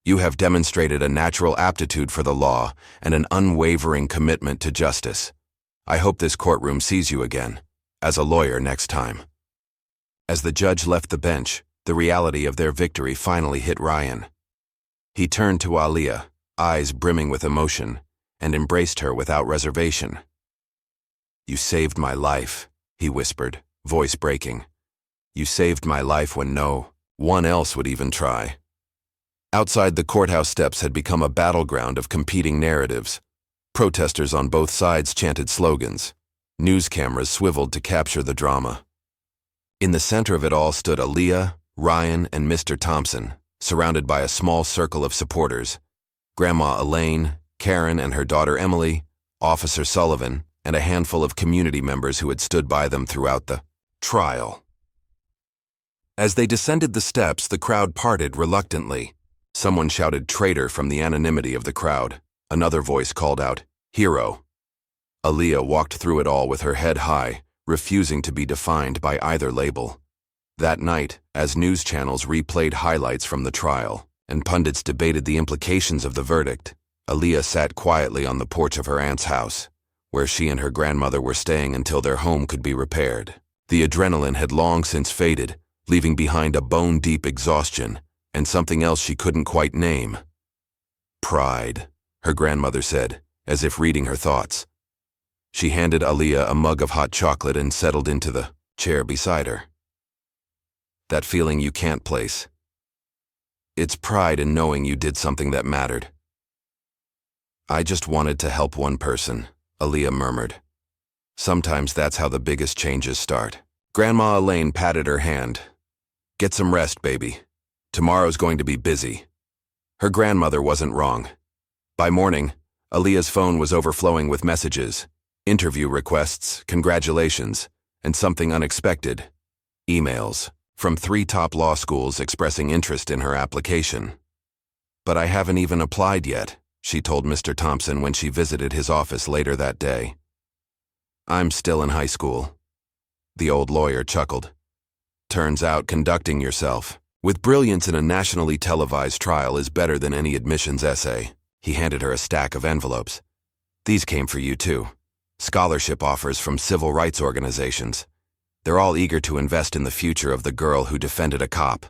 You have demonstrated a natural aptitude for the law and an unwavering commitment to justice. I hope this courtroom sees you again, as a lawyer next time." As the judge left the bench, the reality of their victory finally hit Ryan. He turned to Aaliyah, eyes brimming with emotion, and embraced her without reservation. "You saved my life," he whispered, voice breaking. "You saved my life when no one else would even try." Outside the courthouse steps had become a battleground of competing narratives. Protesters on both sides chanted slogans. News cameras swiveled to capture the drama. In the center of it all stood Aaliyah, Ryan, and Mr. Thompson, surrounded by a small circle of supporters. Grandma Elaine, Karen and her daughter Emily, Officer Sullivan, and a handful of community members who had stood by them throughout the trial. As they descended the steps, the crowd parted reluctantly. Someone shouted "traitor" from the anonymity of the crowd. Another voice called out, Hero. Aaliyah walked through it all with her head high, refusing to be defined by either label. That night, as news channels replayed highlights from the trial, and pundits debated the implications of the verdict, Aaliyah sat quietly on the porch of her aunt's house, where she and her grandmother were staying until their home could be repaired. The adrenaline had long since faded, leaving behind a bone-deep exhaustion, and something else she couldn't quite name. Pride, her grandmother said, as if reading her thoughts. She handed Aaliyah a mug of hot chocolate and settled into the chair beside her. That feeling you can't place. It's pride in knowing you did something that mattered. I just wanted to help one person, Aaliyah murmured. Sometimes that's how the biggest changes start. Grandma Elaine patted her hand. Get some rest, baby. Tomorrow's going to be busy. Her grandmother wasn't wrong. By morning, Aaliyah's phone was overflowing with messages, interview requests, congratulations, and something unexpected. Emails from 3 top law schools expressing interest in her application. But I haven't even applied yet, she told Mr. Thompson when she visited his office later that day. I'm still in high school. The old lawyer chuckled. Turns out conducting yourself with brilliance in a nationally televised trial is better than any admissions essay. He handed her a stack of envelopes. These came for you too. Scholarship offers from civil rights organizations. They're all eager to invest in the future of the girl who defended a cop.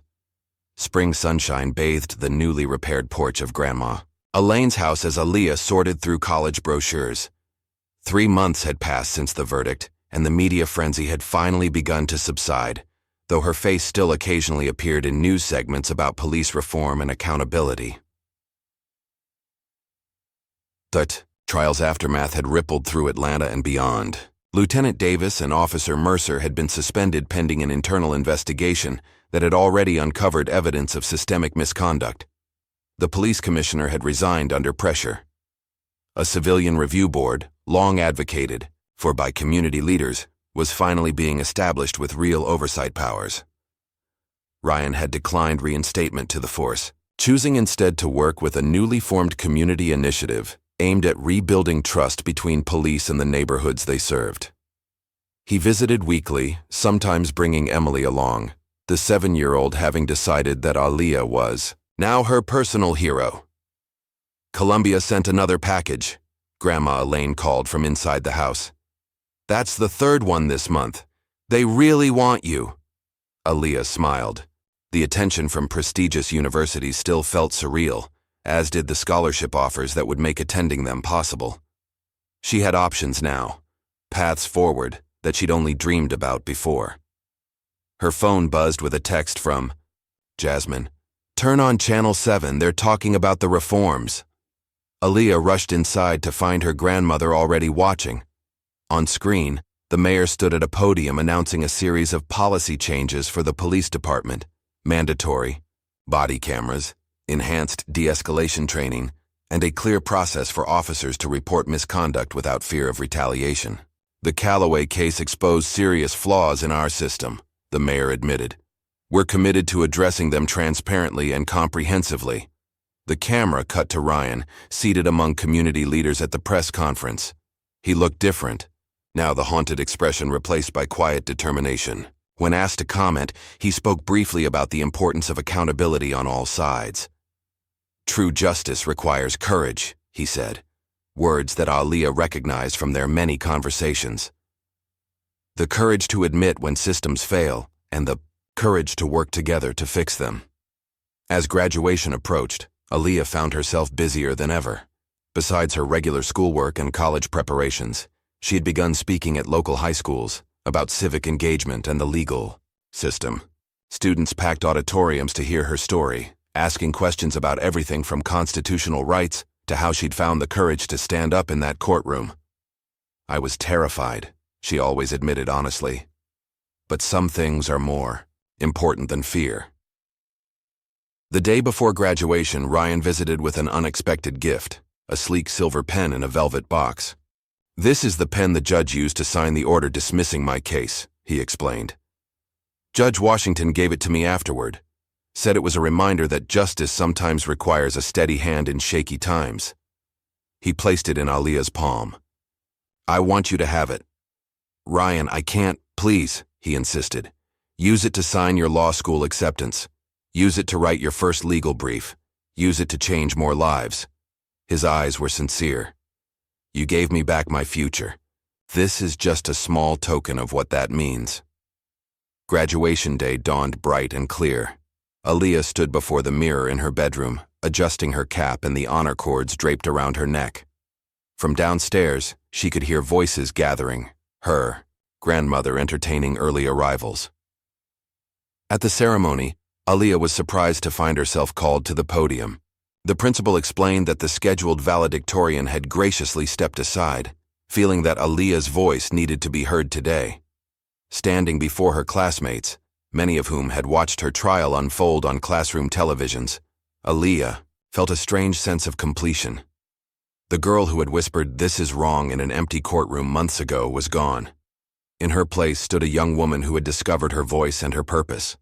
Spring sunshine bathed the newly repaired porch of Grandma Elaine's house as Aaliyah sorted through college brochures. 3 months had passed since the verdict, and the media frenzy had finally begun to subside, though her face still occasionally appeared in news segments about police reform and accountability. The trial's aftermath had rippled through Atlanta and beyond. Lieutenant Davis and Officer Mercer had been suspended pending an internal investigation that had already uncovered evidence of systemic misconduct. The police commissioner had resigned under pressure. A civilian review board, long advocated for by community leaders, was finally being established with real oversight powers. Ryan had declined reinstatement to the force, choosing instead to work with a newly formed community initiative aimed at rebuilding trust between police and the neighborhoods they served. He visited weekly, sometimes bringing Emily along, the 7-year-old having decided that Aaliyah was now her personal hero. Columbia sent another package, Grandma Elaine called from inside the house. That's the 3rd one this month. They really want you. Aaliyah smiled. The attention from prestigious universities still felt surreal, as did the scholarship offers that would make attending them possible. She had options now, paths forward that she'd only dreamed about before. Her phone buzzed with a text from Jasmine. Turn on Channel 7, they're talking about the reforms. Aaliyah rushed inside to find her grandmother already watching. On screen, the mayor stood at a podium announcing a series of policy changes for the police department: mandatory, body cameras, enhanced de-escalation training, and a clear process for officers to report misconduct without fear of retaliation. The Callaway case exposed serious flaws in our system, the mayor admitted. We're committed to addressing them transparently and comprehensively. The camera cut to Ryan, seated among community leaders at the press conference. He looked different, now the haunted expression replaced by quiet determination. When asked to comment, he spoke briefly about the importance of accountability on all sides. True justice requires courage, he said, words that Aaliyah recognized from their many conversations. The courage to admit when systems fail, and the courage to work together to fix them. As graduation approached, Aaliyah found herself busier than ever. Besides her regular schoolwork and college preparations, she had begun speaking at local high schools about civic engagement and the legal system. Students packed auditoriums to hear her story, asking questions about everything from constitutional rights to how she'd found the courage to stand up in that courtroom. I was terrified, she always admitted honestly. But some things are more important than fear. The day before graduation, Ryan visited with an unexpected gift, a sleek silver pen in a velvet box. This is the pen the judge used to sign the order dismissing my case, he explained. Judge Washington gave it to me afterward, said it was a reminder that justice sometimes requires a steady hand in shaky times. He placed it in Aaliyah's palm. "I want you to have it." "Ryan, I can't, please," he insisted. "Use it to sign your law school acceptance. Use it to write your first legal brief. Use it to change more lives." His eyes were sincere. "You gave me back my future. This is just a small token of what that means." Graduation day dawned bright and clear. Aaliyah stood before the mirror in her bedroom, adjusting her cap and the honor cords draped around her neck. From downstairs, she could hear voices gathering, her grandmother entertaining early arrivals. At the ceremony, Aaliyah was surprised to find herself called to the podium. The principal explained that the scheduled valedictorian had graciously stepped aside, feeling that Aaliyah's voice needed to be heard today. Standing before her classmates, many of whom had watched her trial unfold on classroom televisions, Aaliyah felt a strange sense of completion. The girl who had whispered, "This is wrong," in an empty courtroom months ago was gone. In her place stood a young woman who had discovered her voice and her purpose.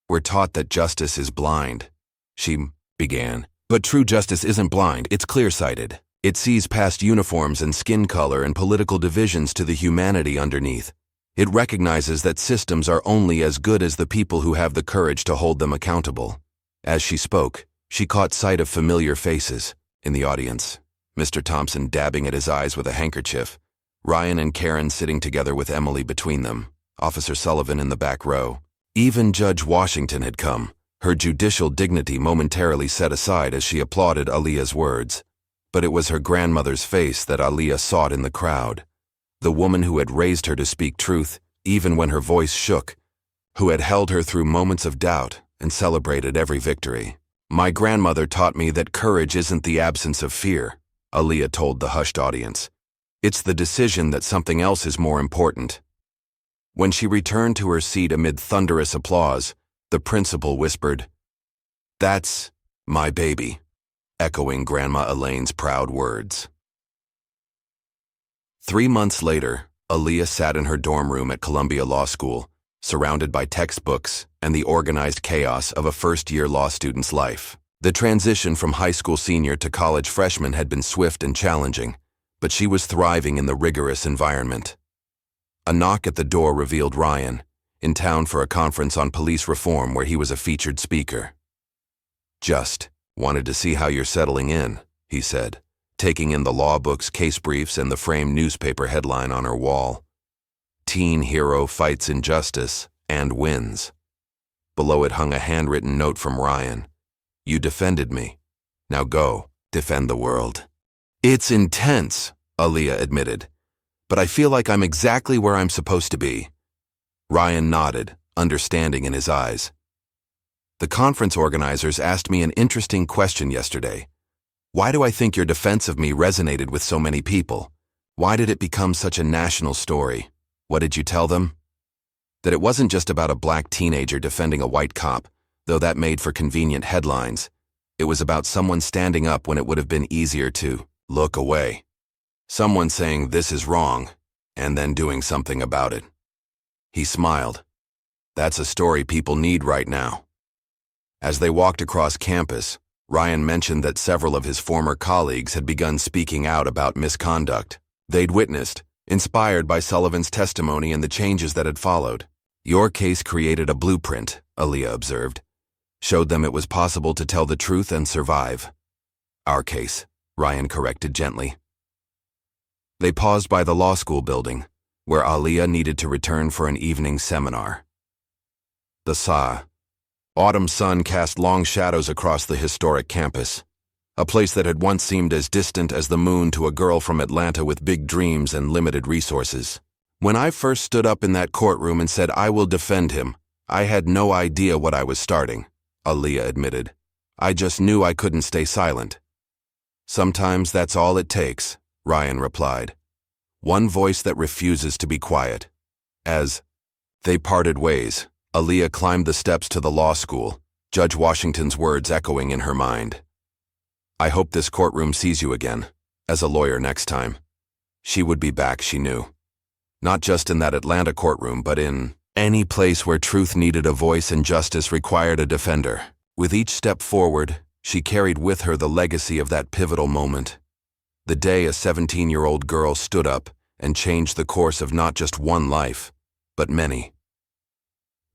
"We're taught that justice is blind," she began. "But true justice isn't blind, it's clear-sighted. It sees past uniforms and skin color and political divisions to the humanity underneath. It recognizes that systems are only as good as the people who have the courage to hold them accountable." As she spoke, she caught sight of familiar faces in the audience. Mr. Thompson dabbing at his eyes with a handkerchief, Ryan and Karen sitting together with Emily between them, Officer Sullivan in the back row. Even Judge Washington had come, her judicial dignity momentarily set aside as she applauded Aaliyah's words. But it was her grandmother's face that Aaliyah sought in the crowd. The woman who had raised her to speak truth, even when her voice shook, who had held her through moments of doubt and celebrated every victory. "My grandmother taught me that courage isn't the absence of fear," Aaliyah told the hushed audience. "It's the decision that something else is more important." When she returned to her seat amid thunderous applause, the principal whispered, "That's my baby," echoing Grandma Elaine's proud words. 3 months later, Aaliyah sat in her dorm room at Columbia Law School, surrounded by textbooks and the organized chaos of a first-year law student's life. The transition from high school senior to college freshman had been swift and challenging, but she was thriving in the rigorous environment. A knock at the door revealed Ryan, in town for a conference on police reform where he was a featured speaker. "Just wanted to see how you're settling in," he said, taking in the law books, case briefs, and the framed newspaper headline on her wall. "Teen hero fights injustice and wins." Below it hung a handwritten note from Ryan. "You defended me. Now go, defend the world." "It's intense," Aaliyah admitted, "but I feel like I'm exactly where I'm supposed to be." Ryan nodded, understanding in his eyes. "The conference organizers asked me an interesting question yesterday. Why do I think your defense of me resonated with so many people? Why did it become such a national story? What did you tell them?" "That it wasn't just about a black teenager defending a white cop, though that made for convenient headlines. It was about someone standing up when it would have been easier to look away. Someone saying this is wrong, and then doing something about it." He smiled. "That's a story people need right now." As they walked across campus, Ryan mentioned that several of his former colleagues had begun speaking out about misconduct they'd witnessed, inspired by Sullivan's testimony and the changes that had followed. "Your case created a blueprint," Aaliyah observed. "Showed them it was possible to tell the truth and survive." "Our case," Ryan corrected gently. They paused by the law school building, where Aaliyah needed to return for an evening seminar. The autumn sun cast long shadows across the historic campus, a place that had once seemed as distant as the moon to a girl from Atlanta with big dreams and limited resources. "When I first stood up in that courtroom and said I will defend him, I had no idea what I was starting," Aaliyah admitted. "I just knew I couldn't stay silent." "Sometimes that's all it takes," Ryan replied. "One voice that refuses to be quiet." As they parted ways, Aaliyah climbed the steps to the law school, Judge Washington's words echoing in her mind. "I hope this courtroom sees you again, as a lawyer next time." She would be back, she knew. Not just in that Atlanta courtroom, but in any place where truth needed a voice and justice required a defender. With each step forward, she carried with her the legacy of that pivotal moment. The day a 17-year-old girl stood up and changed the course of not just one life, but many.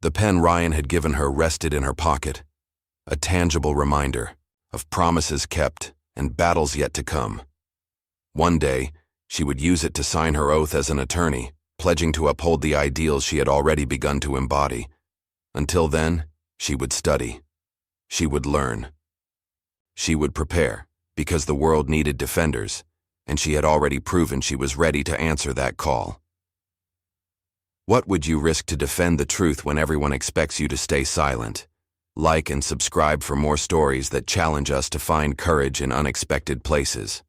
The pen Ryan had given her rested in her pocket, a tangible reminder of promises kept and battles yet to come. One day, she would use it to sign her oath as an attorney, pledging to uphold the ideals she had already begun to embody. Until then, she would study. She would learn. She would prepare, because the world needed defenders, and she had already proven she was ready to answer that call. What would you risk to defend the truth when everyone expects you to stay silent? Like and subscribe for more stories that challenge us to find courage in unexpected places.